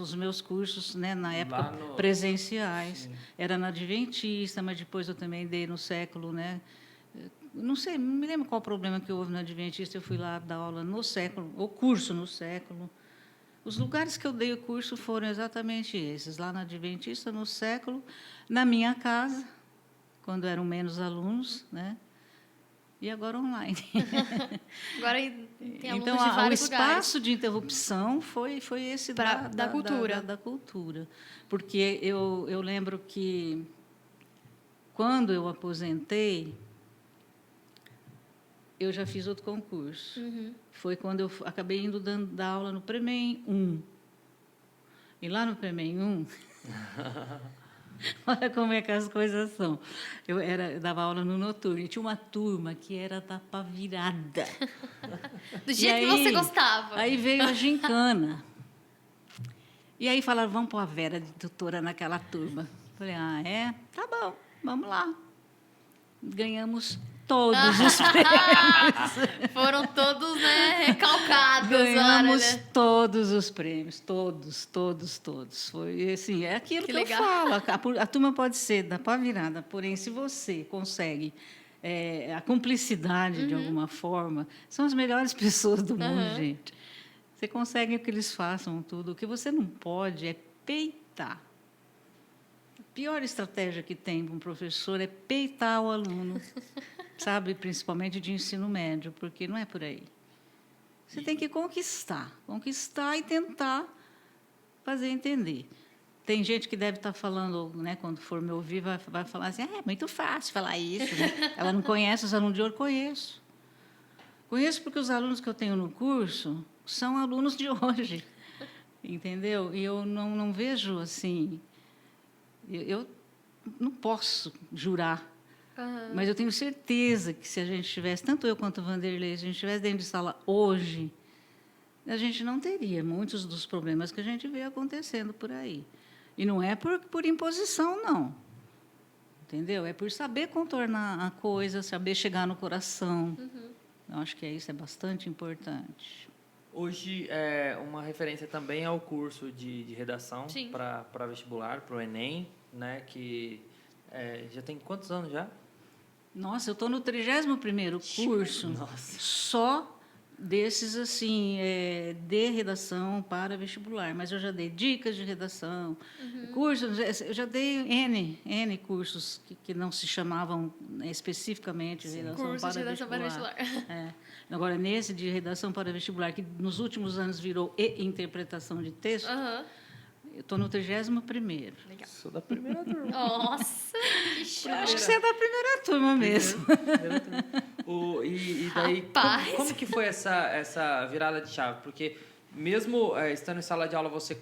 os meus cursos, né, na época presenciais. Sim. Era na Adventista, mas depois eu também dei no século, né? Não sei, não me lembro qual o problema que houve na Adventista. Eu fui lá dar aula no século, o curso no século. Os lugares que eu dei o curso foram exatamente esses, lá na Adventista, no século, na minha casa, quando eram menos alunos, né? E agora online. Agora tem alunos então, de vários o espaço de interrupção foi esse da cultura. Da cultura. Porque eu lembro que, quando eu aposentei, eu já fiz outro concurso. Foi quando eu acabei indo dar aula no Premem 1. E lá no Premem 1, olha como é que as coisas são. Eu dava aula no noturno e tinha uma turma que era da pá virada. Do jeito que você gostava. Aí veio a gincana. E aí falaram, vamos pôr a Vera de tutora naquela turma. Falei, tá bom, vamos lá. Ganhamos todos os prêmios. Foram todos, né, recalcados. Ganhamos todos os prêmios, todos. Foi assim, é aquilo que eu falo. A turma pode ser da pá virada, porém, se você consegue a cumplicidade de alguma forma, são as melhores pessoas do mundo, gente. Você consegue que eles façam tudo. O que você não pode é peitar. A pior estratégia que tem para um professor é peitar o aluno. Sabe, principalmente de ensino médio, porque não é por aí. Você tem que conquistar e tentar fazer entender. Tem gente que deve estar falando, né, quando for me ouvir, vai falar assim, é muito fácil falar isso. Né? Ela não conhece os alunos de hoje, conheço. Conheço porque os alunos que eu tenho no curso são alunos de hoje, entendeu? E eu não vejo assim, eu não posso jurar. Mas eu tenho certeza que se a gente tivesse, tanto eu quanto o Vanderlei, se a gente estivesse dentro de sala hoje, a gente não teria muitos dos problemas que a gente vê acontecendo por aí. E não é por imposição, não. Entendeu? É por saber contornar a coisa, saber chegar no coração. Eu acho que isso é bastante importante. Hoje, uma referência também ao curso de redação para vestibular, para o Enem, né, que já tem quantos anos já? Nossa, eu estou no 31º curso. Nossa. Só desses, assim, de redação para vestibular. Mas eu já dei dicas de redação, cursos, eu já dei N cursos que não se chamavam especificamente de redação Curso para de redação para vestibular. vestibular. Agora, nesse de redação para vestibular, que nos últimos anos virou interpretação de texto, Aham. eu estou no 31º. Legal. Sou da primeira turma. Nossa, que show. Eu acho que você é da primeira turma mesmo. Primeira turma. E daí, Rapaz. como que foi essa virada de chave? Porque mesmo estando em sala de aula, você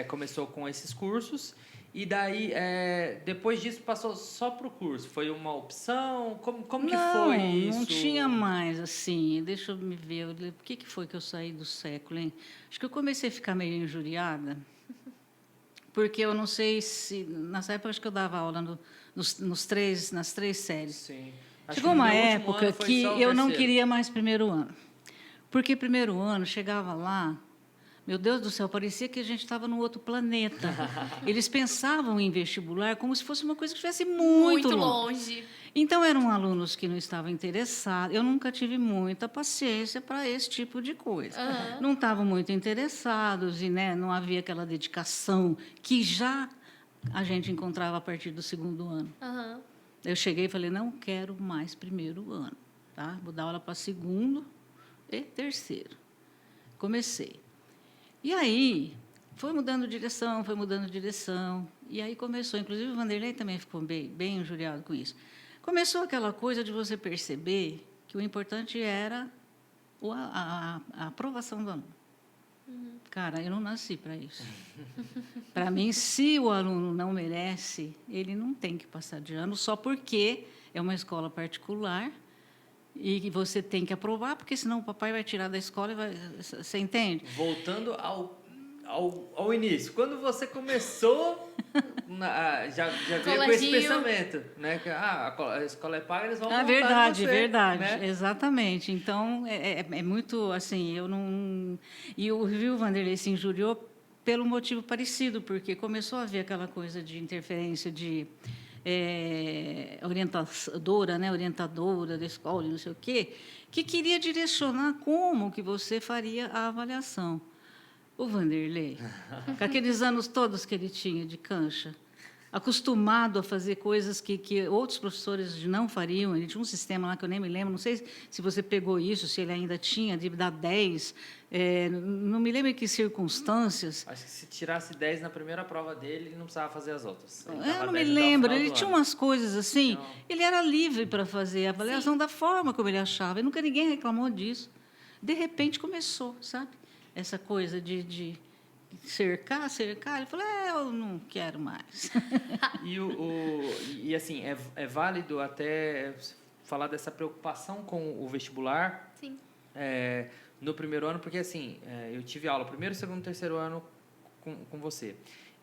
começou com esses cursos e daí, depois disso, passou só para o curso? Foi uma opção? Como que foi isso? Não tinha mais, assim. Deixa eu me ver. Por que foi que eu saí do século, hein? Acho que eu comecei a ficar meio injuriada, porque eu não sei se... Nessa época, acho que eu dava aula nas três séries. Sim. Acho Chegou que no uma meu último época ano foi que só o eu não terceiro. queria mais primeiro ano. Porque primeiro ano, chegava lá, meu Deus do céu, parecia que a gente estava num outro planeta. Eles pensavam em vestibular como se fosse uma coisa que estivesse muito longe. longe. Então, eram alunos que não estavam interessados. Eu nunca tive muita paciência para esse tipo de coisa. Aham. Não estavam muito interessados e, né, não havia aquela dedicação que já a gente encontrava a partir do segundo ano. Aham. Eu cheguei e falei, não quero mais primeiro ano, tá? Vou dar aula para segundo e terceiro. Comecei. E aí, foi mudando direção, e aí começou, inclusive o Vanderlei também ficou bem injuriado com isso. Começou aquela coisa de você perceber que o importante era a aprovação do aluno. Cara, eu não nasci para isso. Para mim, se o aluno não merece, ele não tem que passar de ano só porque é uma escola particular e que você tem que aprovar, porque senão o papai vai tirar da escola e vai... Você entende? Voltando ao início, quando você começou, já veio com esse Coladinho. pensamento, né? Que a escola é paga, eles vão voltar Verdade, em você, verdade, né? exatamente. Então, é muito assim, eu não... E o Vanderlei se injuriou pelo motivo parecido, porque começou a haver aquela coisa de interferência de orientadora da escola, não sei o quê, que queria direcionar como que você faria a avaliação. O Vanderlei, com aqueles anos todos que ele tinha de cancha, acostumado a fazer coisas que outros professores não fariam. Ele tinha um sistema lá que eu nem me lembro, não sei se você pegou isso, se ele ainda tinha, de dar 10, não me lembro em que circunstâncias. Acho que se tirasse 10 na primeira prova dele, ele não precisava fazer as outras. Ele Eu dava não me 10 até o lembro, final ele do tinha ano. umas coisas assim, Então- ele era livre para fazer a avaliação da forma como ele achava, e nunca ninguém reclamou disso. De repente começou, sabe? Essa coisa de cercar, ele falou, eu não quero mais. E assim, é válido até falar dessa preocupação com o vestibular Sim. no primeiro ano, porque assim, eu tive aula primeiro, segundo, terceiro ano com você.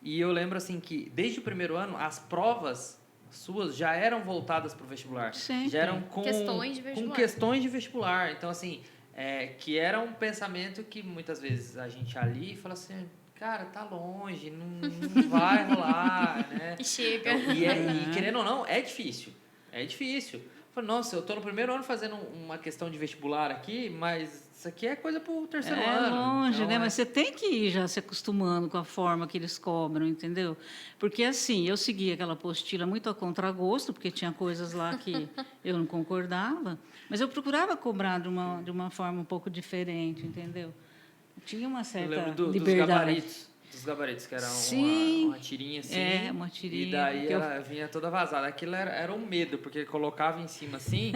E eu lembro assim que desde o primeiro ano as provas suas já eram voltadas para o vestibular. Sempre. Já eram Questões de vestibular. com questões de vestibular. Então assim, que era um pensamento que muitas vezes a gente ali fala assim, cara, tá longe, não vai rolar, né? E chega. E querendo ou não, é difícil. É difícil. Eu falei, nossa, eu tô no primeiro ano fazendo uma questão de vestibular aqui, mas isso aqui é coisa pro terceiro ano. É longe, Então, né? Mas você tem que ir já se acostumando com a forma que eles cobram, entendeu? Porque, assim, eu seguia aquela apostila muito a contragosto, porque tinha coisas lá que eu não concordava, mas eu procurava cobrar de uma forma um pouco diferente, entendeu? Tinha uma eu certa lembro dos liberdade. gabaritos, que era Sim. uma tirinha assim. Uma tirinha. E daí que eu- ela vinha toda vazada. Aquilo era um medo, porque colocava em cima assim,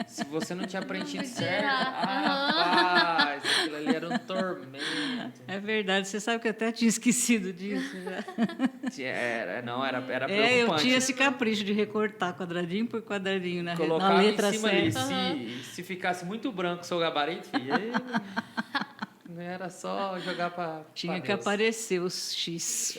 se você não tinha preenchido podia certo, errar. rapaz, aquilo ali era um tormento. É verdade, você sabe que eu até tinha esquecido disso. Já. Era preocupante. Eu tinha esse capricho de recortar quadradinho por quadradinho na Colocava letra em cima ali. certa. Se ficasse muito branco o seu gabarito, filho, aí não era só jogar para Tinha que aparecer os X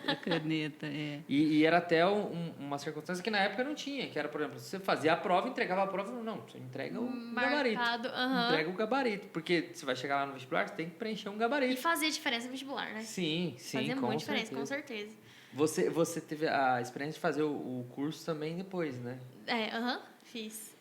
da caneta. E era até uma circunstância que na época não tinha, que era, por exemplo, você fazia a prova, entregava a prova, não, você entrega o gabarito. Marcado, aham. Entrega o gabarito, porque você vai chegar lá no vestibular, você tem que preencher um E gabarito. fazia diferença no vestibular, né? Sim, Fazia com muita diferença, certeza. com certeza. Você teve a experiência de fazer o curso também depois, né? Aham. Fiz.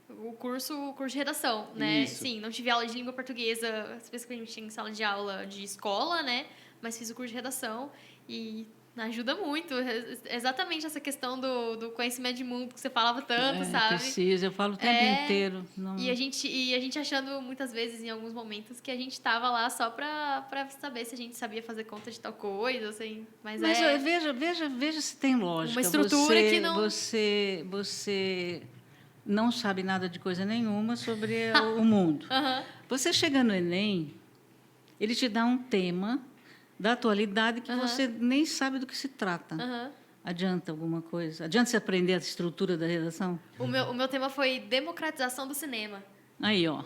O curso de redação, né? Isso. Sim, não tive aula de língua portuguesa, especificamente em sala de aula de escola, né? Mas fiz o curso de redação e ajuda muito. Exatamente essa questão do conhecimento de mundo que você falava tanto, sabe? Precisa, eu falo o tempo inteiro. Não... E a gente achando muitas vezes, em alguns momentos, que a gente estava lá só para saber se a gente sabia fazer conta de tal coisa, assim. Mas veja se tem lógica. Uma estrutura que não... Você não sabe nada de coisa nenhuma sobre o mundo. Uhum. Você chega no Enem, ele te dá um tema da atualidade que você nem sabe do que se trata. Adianta alguma coisa? Adianta você aprender a estrutura da redação? O meu tema foi democratização do cinema. Aí, ó.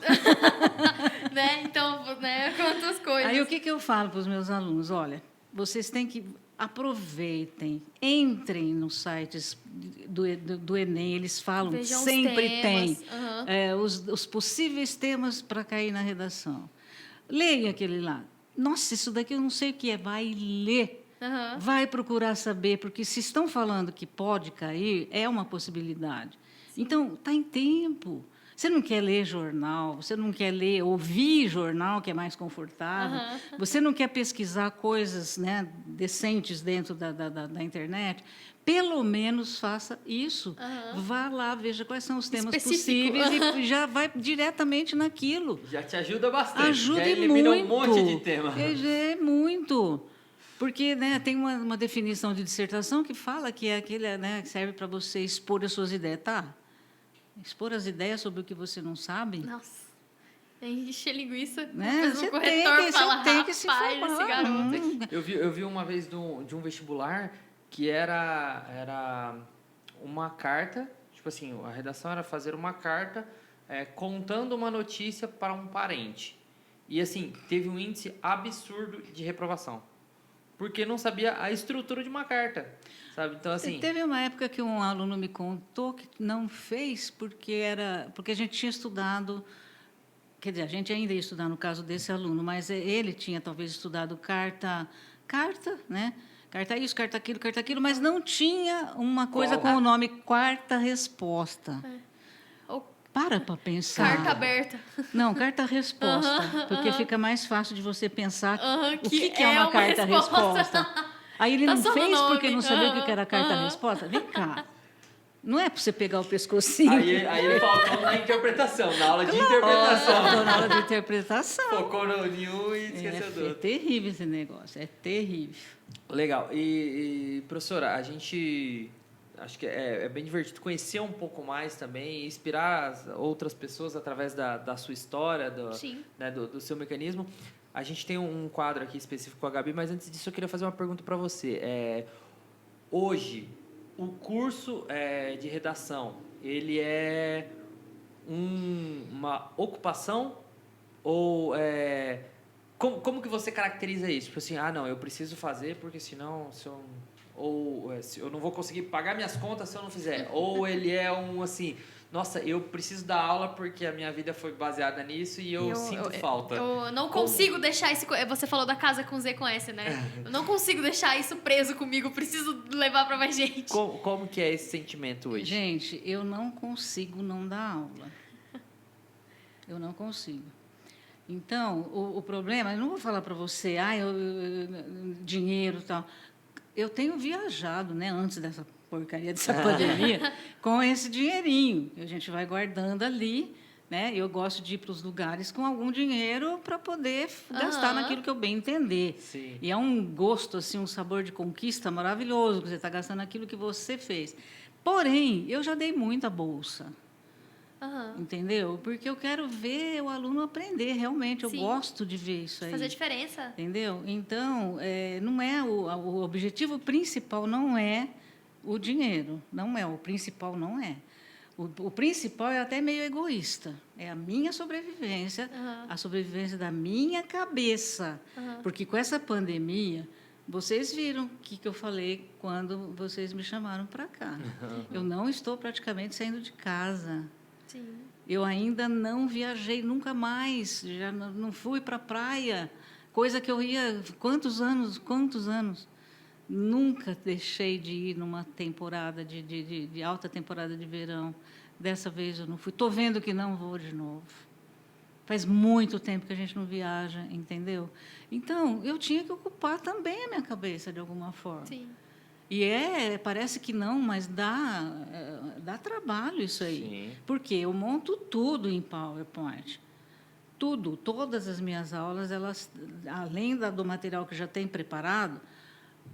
Né? Então, né, quantas coisas. Aí, o que eu falo para os meus alunos? Olha, vocês têm que... Aproveitem, entrem nos sites do Enem, eles falam, Vejam sempre tem os os possíveis temas para cair na redação. Leia aquele lá. Nossa, isso daqui eu não sei o que é. Vai ler, vai procurar saber, porque se estão falando que pode cair, é uma possibilidade. Sim. Então, está em tempo. Você não quer ler jornal, você não quer ouvir jornal, que é mais confortável, você não quer pesquisar coisas, né, decentes dentro da internet, pelo menos faça isso. Vá lá, veja quais são os temas possíveis e já vai diretamente naquilo. Já te ajuda bastante. Ajuda já elimina muito. Um monte de tema. Muito. Porque, né, tem uma definição de dissertação que fala que é aquele, né, que serve para você expor as suas ideias. Tá? Expor as ideias sobre o que você não sabe. Nossa, enche linguiça. Né? Você tem que se informar. Esse garoto. Eu vi uma vez de um vestibular que era uma carta, tipo assim, a redação era fazer uma carta contando uma notícia para um parente. E assim, teve um índice absurdo de reprovação. Porque não sabia a estrutura de uma carta. Sabe? Então, assim... Teve uma época que um aluno me contou que não fez porque a gente tinha estudado... Quer dizer, a gente ainda ia estudar no caso desse aluno, mas ele tinha talvez estudado carta, né? Carta isso, carta aquilo, mas não tinha uma coisa com o nome quarta resposta. Para pensar. Carta aberta. Não, carta-resposta, porque fica mais fácil de você pensar o que é uma carta-resposta. Aí ele não fez porque não sabia o que era carta-resposta. Vem cá. Não é para você pegar o pescocinho. Aí ele faltou na interpretação, na aula de interpretação. Faltou na aula de interpretação. Focou no nenhum e esqueceu do outro. É terrível esse negócio, é terrível. Legal. E professora, a gente... Acho que é bem divertido conhecer um pouco mais também, inspirar outras pessoas através da sua história, do seu mecanismo. A gente tem um quadro aqui específico com a Gabi, mas antes disso eu queria fazer uma pergunta para você. Hoje, o curso de redação, ele é uma ocupação ou... Como que você caracteriza isso? Tipo assim, não, eu preciso fazer porque senão... se eu não vou conseguir pagar minhas contas se eu não fizer. Ou ele é assim, nossa, eu preciso dar aula porque a minha vida foi baseada nisso e eu sinto falta. Eu não consigo deixar isso... Você falou da casa com Z com S, né? Eu não consigo deixar isso preso comigo, preciso levar para mais gente. Como que é esse sentimento hoje? Gente, eu não consigo não dar aula. Eu não consigo. Então, o problema... Eu não vou falar para você, dinheiro e tal... Eu tenho viajado, né, antes dessa porcaria dessa pandemia, com esse dinheirinho. A gente vai guardando ali, né? Eu gosto de ir para os lugares com algum dinheiro para poder gastar naquilo que eu bem entender. Sim. E é um gosto, assim, um sabor de conquista maravilhoso, que você está gastando aquilo que você fez. Porém, eu já dei muita bolsa. Entendeu? Porque eu quero ver o aluno aprender, realmente. Eu gosto de ver isso aí. Fazer diferença. Entendeu? Então, não é o objetivo principal não é o dinheiro. Não é. O principal não é. O principal é até meio egoísta. É a minha sobrevivência, a sobrevivência da minha cabeça. Porque com essa pandemia, vocês viram o que eu falei quando vocês me chamaram para cá. Eu não estou praticamente saindo de casa. Sim. Eu ainda não viajei nunca mais, já não fui para a praia, coisa que eu ia quantos anos, nunca deixei de ir numa temporada de alta temporada de verão, Dessa vez eu não fui. Estou vendo que não vou de novo. Faz muito tempo que a gente não viaja, entendeu? Então, eu tinha que ocupar também a minha cabeça de alguma forma. Sim. E parece que não, mas dá trabalho isso aí. Sim. Porque eu monto tudo em PowerPoint. Tudo, todas as minhas aulas, elas, além do material que já tem preparado,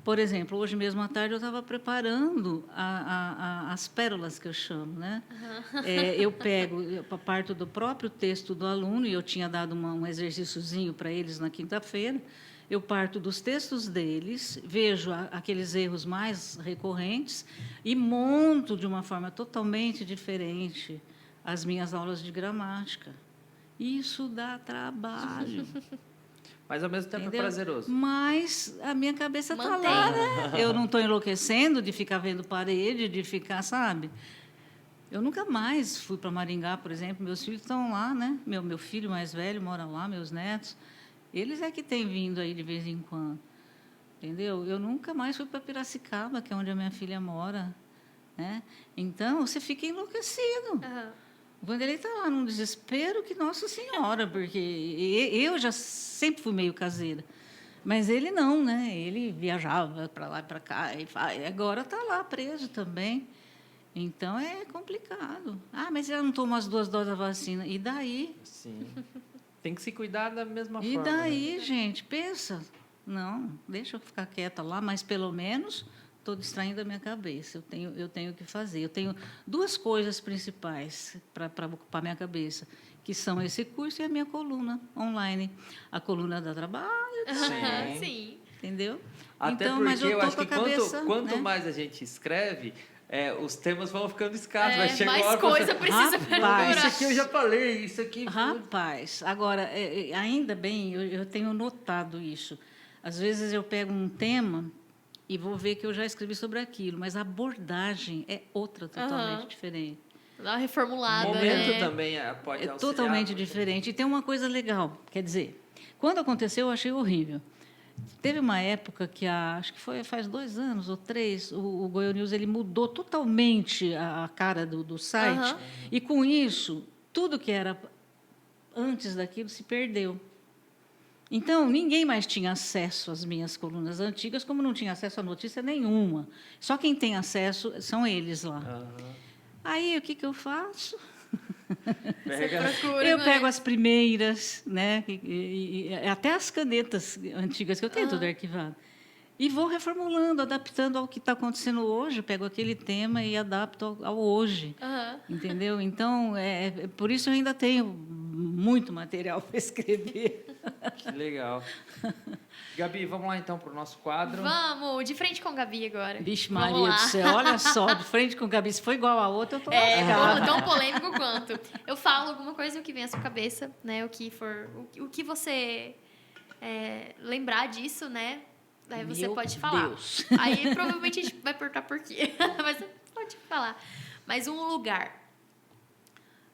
por exemplo, hoje mesmo à tarde eu estava preparando as pérolas que eu chamo, né? Eu parto do próprio texto do aluno, e eu tinha dado um exercíciozinho para eles na quinta-feira. Eu parto dos textos deles, vejo aqueles erros mais recorrentes e monto de uma forma totalmente diferente as minhas aulas de gramática. Isso dá trabalho. Mas, ao mesmo tempo, Entendeu? é prazeroso. Mas a minha cabeça está Mantém. lá, né? Eu não estou enlouquecendo de ficar vendo parede, de ficar, sabe? Eu nunca mais fui para Maringá, por exemplo. Meus filhos estão lá, né? Meu filho mais velho mora lá, meus netos. Eles é que têm vindo aí de vez em quando. Entendeu? Eu nunca mais fui para Piracicaba, que é onde a minha filha mora. Né? Então, você fica enlouquecido. Aham. O Vanderlei está lá num desespero que Nossa Senhora, porque eu já sempre fui meio caseira. Mas ele não, né? Ele viajava para lá e para cá, e agora está lá preso também. Então, é complicado. Ah, mas ele não toma as 2 doses da vacina. E daí? Sim. Tem que se cuidar da mesma E forma. daí, né? gente, pensa. Não, deixa eu ficar quieta lá, mas pelo menos estou distraindo a minha cabeça. Eu tenho que fazer. Eu tenho 2 coisas principais para ocupar minha cabeça, que são esse curso e a minha coluna online. A coluna dá trabalho, Sim. Sim. entendeu? Até então, porque mas eu eu tô acho com que a cabeça, quanto né? mais a gente escreve, os temas vão ficando escassos. Vai chegar mais uma hora coisa você- precisa Rapaz, perdurar. Isso aqui eu já falei, isso aqui... Rapaz, agora, ainda bem, eu tenho notado isso. Às vezes eu pego um tema e vou ver que eu já escrevi sobre aquilo, mas a abordagem é outra, totalmente Aham. diferente. Dá uma O reformulada, momento né? também pode É auxiliar. totalmente diferente. E tem uma coisa legal, quer dizer, quando aconteceu eu achei horrível. Teve uma época que, acho que foi faz 2 anos ou 3, o Goiânia News ele mudou totalmente a cara do site, Aham. e com isso, tudo que era antes daquilo se perdeu. Então, ninguém mais tinha acesso às minhas colunas antigas, como não tinha acesso a notícia nenhuma. Só quem tem acesso são eles lá. Aham. Aí, o que eu faço? Pega- Procura, Eu né? pego as primeiras, né? Até as canetas antigas, que eu tenho tudo arquivado. E vou reformulando, adaptando ao que está acontecendo hoje. Eu pego aquele tema e adapto ao hoje. Aham. Entendeu? Então, por isso eu ainda tenho muito material para escrever. Que legal. Gabi, vamos lá então para o nosso quadro. Vamos, de frente com a Gabi agora. Vixe, Vamos Maria lá. do céu, olha só, de frente com o Gabi, se for igual a outra, eu estou Tão polêmico quanto. Eu falo alguma coisa o que vem à sua cabeça, né? O que for, o que você lembrar disso, né? Aí você Meu pode falar. Deus. Aí provavelmente a gente vai perguntar por quê. Mas você pode falar. Mas um lugar.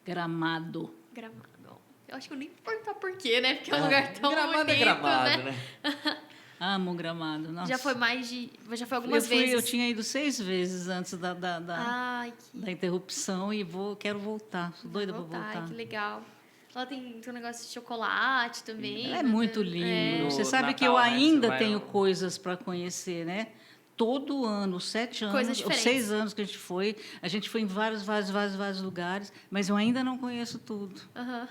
Gramado. Gramado. Eu acho que eu nem vou perguntar por quê, né? Porque é um lugar tão Gramado bonito, é gramado, né? Amo Gramado. Nossa. Já foi algumas vezes. Eu tinha ido 6 vezes antes da Ai, que interrupção e quero voltar. Sou doida para voltar. Ai, que legal. Lá tem um negócio de chocolate também. É né? muito lindo. No Você sabe Natal, que eu né? ainda Você vai tenho no- coisas para conhecer, né? Todo ano, 7 Coisas anos, ou diferentes. 6 anos que a gente foi em vários lugares, mas eu ainda não conheço tudo. Aham.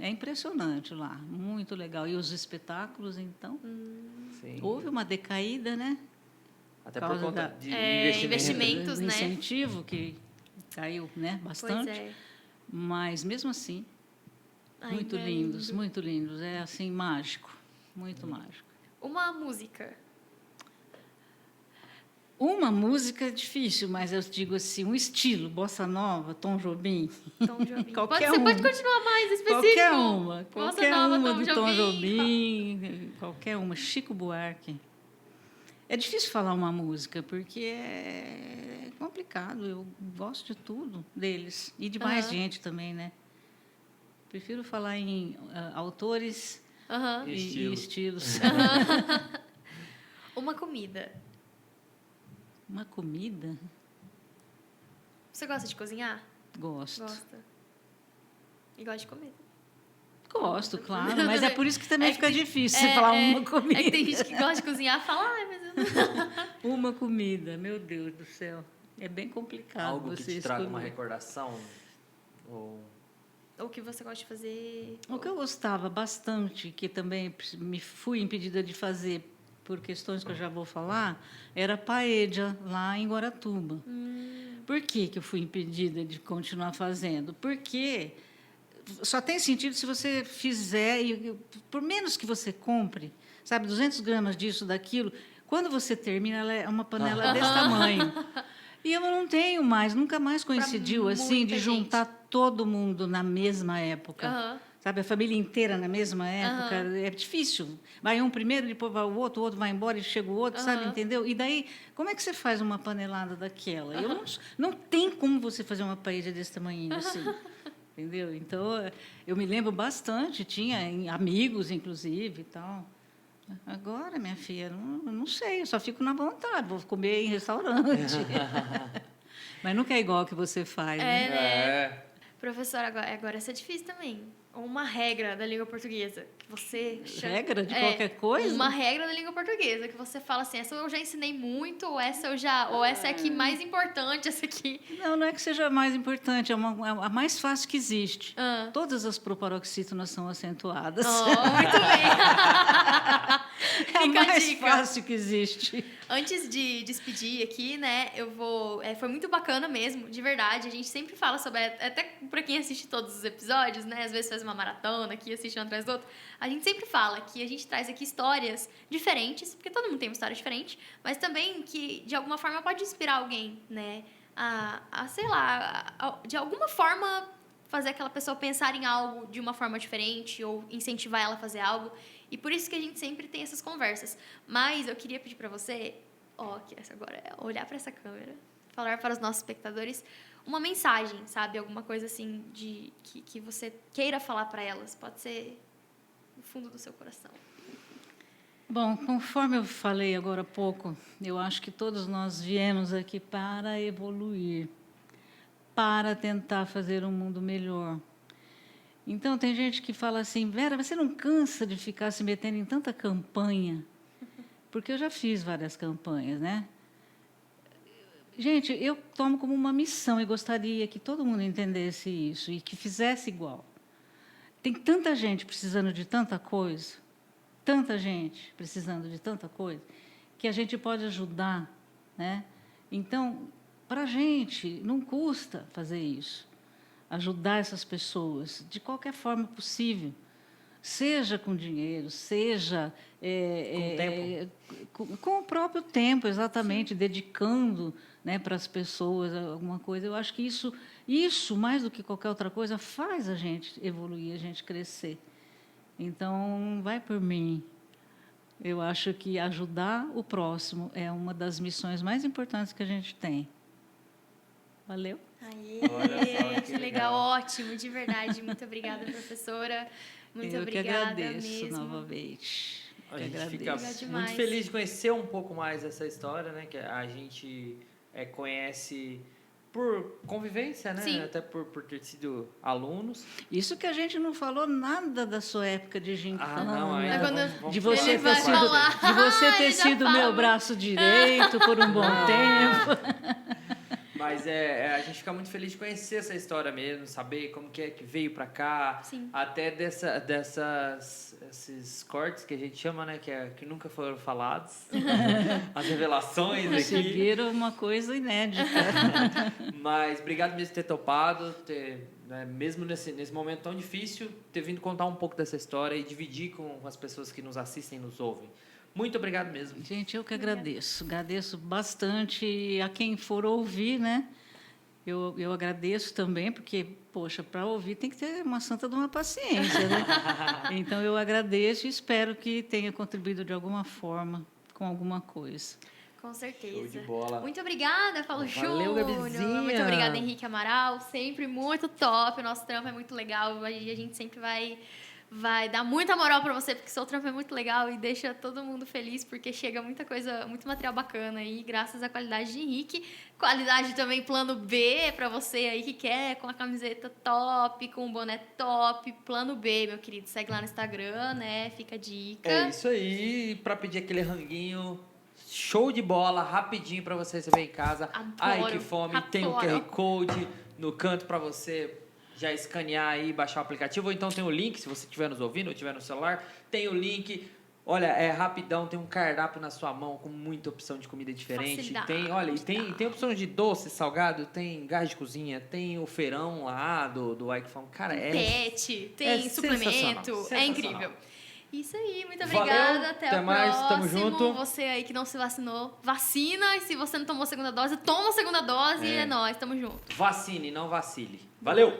É impressionante lá, muito legal. E os espetáculos, então, Sim. houve uma decaída, né? Até por por causa conta da- de investimento. Do né? incentivo que caiu, né? Bastante. Pois é. Mas mesmo assim, Ai, muito é lindos, lindo. muito lindos. É assim mágico, muito mágico. Uma música. Uma música é difícil, mas eu digo assim, um estilo, bossa nova, Tom Jobim. Tom Jobim. Qualquer Você uma. pode continuar mais específico. Qualquer uma, Bossa qualquer nova, uma Tom do Tom Jobim. Jobim, qualquer uma, Chico Buarque. É difícil falar uma música, porque é complicado. Eu gosto de tudo deles. E de mais Aham. gente também, né? Prefiro falar em autores Aham. E e estilos. estilos. Uma comida. Uma comida? Você gosta de cozinhar? Gosto. Gosta. E gosta de comer. Gosto, claro, mas é por isso que também É que fica tem- difícil você falar uma comida. É que tem gente que gosta de cozinhar e fala, ai, mas eu não... Uma comida, meu Deus do céu. É bem complicado Algo que você te traga uma escolher. recordação? Ou... Ou que você gosta de fazer... O que eu gostava bastante, que também me fui impedida de fazer por questões que eu já vou falar, era paella, lá em Guaratuba. Por que que eu fui impedida de continuar fazendo? Porque só tem sentido se você fizer, por menos que você compre, sabe, 200 gramas disso, daquilo, quando você termina, ela é uma panela desse tamanho. E eu não tenho mais, nunca mais coincidiu assim, muita de juntar todo mundo na mesma época. Aham. Sabe, a família inteira na mesma época, é difícil. Vai um primeiro, depois vai o outro vai embora e chega o outro, sabe, entendeu? E daí, como é que você faz uma panelada daquela? Eu não tem como você fazer uma paella desse tamanho assim, entendeu? Então, eu me lembro bastante, tinha amigos, inclusive, e tal. Agora, minha filha, não sei, eu só fico na vontade, vou comer em restaurante. Mas nunca é igual ao que você faz, né? É. Professora, agora essa é difícil também. Uma regra da língua portuguesa que você... Regra de qualquer coisa? Uma regra da língua portuguesa que você fala assim, essa eu já ensinei muito, ou essa é aqui mais importante, essa aqui... Não é que seja a mais importante, é a mais fácil que existe. Ah. Todas as proparoxítonas são acentuadas. Oh, muito bem. É a Fica a mais dica. fácil que existe. Antes de despedir aqui, né, eu vou... foi muito bacana mesmo, de verdade. A gente sempre fala sobre... Até pra quem assiste todos os episódios, né, às vezes faz uma maratona aqui, assiste um atrás do outro. A gente sempre fala que a gente traz aqui histórias diferentes, porque todo mundo tem uma história diferente, mas também que, de alguma forma, pode inspirar alguém, né, sei lá, de alguma forma fazer aquela pessoa pensar em algo de uma forma diferente ou incentivar ela a fazer algo. E por isso que a gente sempre tem essas conversas. Mas eu queria pedir para você, que essa agora é olhar para essa câmera, falar para os nossos espectadores uma mensagem, sabe? Alguma coisa assim que você queira falar para elas. Pode ser no fundo do seu coração. Bom, conforme eu falei agora há pouco, eu acho que todos nós viemos aqui para evoluir, para tentar fazer um mundo melhor. Então, tem gente que fala assim, Vera, você não cansa de ficar se metendo em tanta campanha? Porque eu já fiz várias campanhas, né? Gente, eu tomo como uma missão e gostaria que todo mundo entendesse isso e que fizesse igual. Tem tanta gente precisando de tanta coisa, que a gente pode ajudar, né? Então, para a gente, não custa fazer isso. Ajudar essas pessoas de qualquer forma possível, seja com dinheiro, seja com o próprio tempo, exatamente, dedicando, né, para as pessoas alguma coisa. Eu acho que isso, mais do que qualquer outra coisa, faz a gente evoluir, a gente crescer. Então, vai por mim. Eu acho que ajudar o próximo é uma das missões mais importantes que a gente tem. Valeu? Aê, Olha só, que legal, ótimo, de verdade. Muito obrigada, professora. Muito eu obrigada que agradeço mesmo. novamente. A Que gente agradeço. fica Obrigada demais. muito feliz de conhecer um pouco mais essa história, né? Que a gente conhece por convivência, né? Sim. Até por ter sido alunos. Isso que a gente não falou nada da sua época de gincana. Não, Mas ainda quando vamos de falar você ele ter vai dessa sido, parte. falar. de você ter Ele já sido fala meu muito. braço direito por um bom tempo. Mas a gente fica muito feliz de conhecer essa história mesmo, saber como que é que veio pra cá. Sim. Até esses cortes que a gente chama, né? Que nunca foram falados. As revelações aqui. Conseguiram uma coisa inédita. Mas obrigado mesmo por ter topado, né, mesmo nesse momento tão difícil, ter vindo contar um pouco dessa história e dividir com as pessoas que nos assistem e nos ouvem. Muito obrigado mesmo. Gente, eu que agradeço. Agradeço bastante a quem for ouvir, né? Eu agradeço também, porque, poxa, para ouvir tem que ter uma santa de uma paciência, né? Então, eu agradeço e espero que tenha contribuído de alguma forma com alguma coisa. Com certeza. Show de bola. Muito obrigada, Paulo Valeu, Júnior. Gabizinha. Muito obrigada, Henrique Amaral. Sempre muito top. O nosso trampo é muito legal. A gente sempre vai vai dar muita moral pra você, porque seu trampo é muito legal e deixa todo mundo feliz, porque chega muita coisa, muito material bacana aí, graças à qualidade de Henrique. Qualidade também plano B pra você aí que quer, com a camiseta top, com o boné top, plano B, meu querido. Segue lá no Instagram, né? Fica a dica. É isso aí, pra pedir aquele ranguinho show de bola, rapidinho pra você receber em casa. Adoro, Ai, que fome. Tem o adoro. QR Code no canto pra você já escanear aí, baixar o aplicativo. Ou então tem o link, se você estiver nos ouvindo ou estiver no celular, tem o link. Olha, é rapidão, tem um cardápio na sua mão com muita opção de comida diferente. Facilidade. Tem opção de doce, salgado, tem gás de cozinha, tem o feirão lá do Ike Farm. Cara, Pet, tem suplemento, sensacional. é incrível. Isso aí, muito Valeu, obrigada. Até o mais, próximo. tamo junto. Você aí que não se vacinou, vacina. E se você não tomou a segunda dose, toma a segunda dose. É nóis, tamo junto. Vacine, não vacile. Valeu!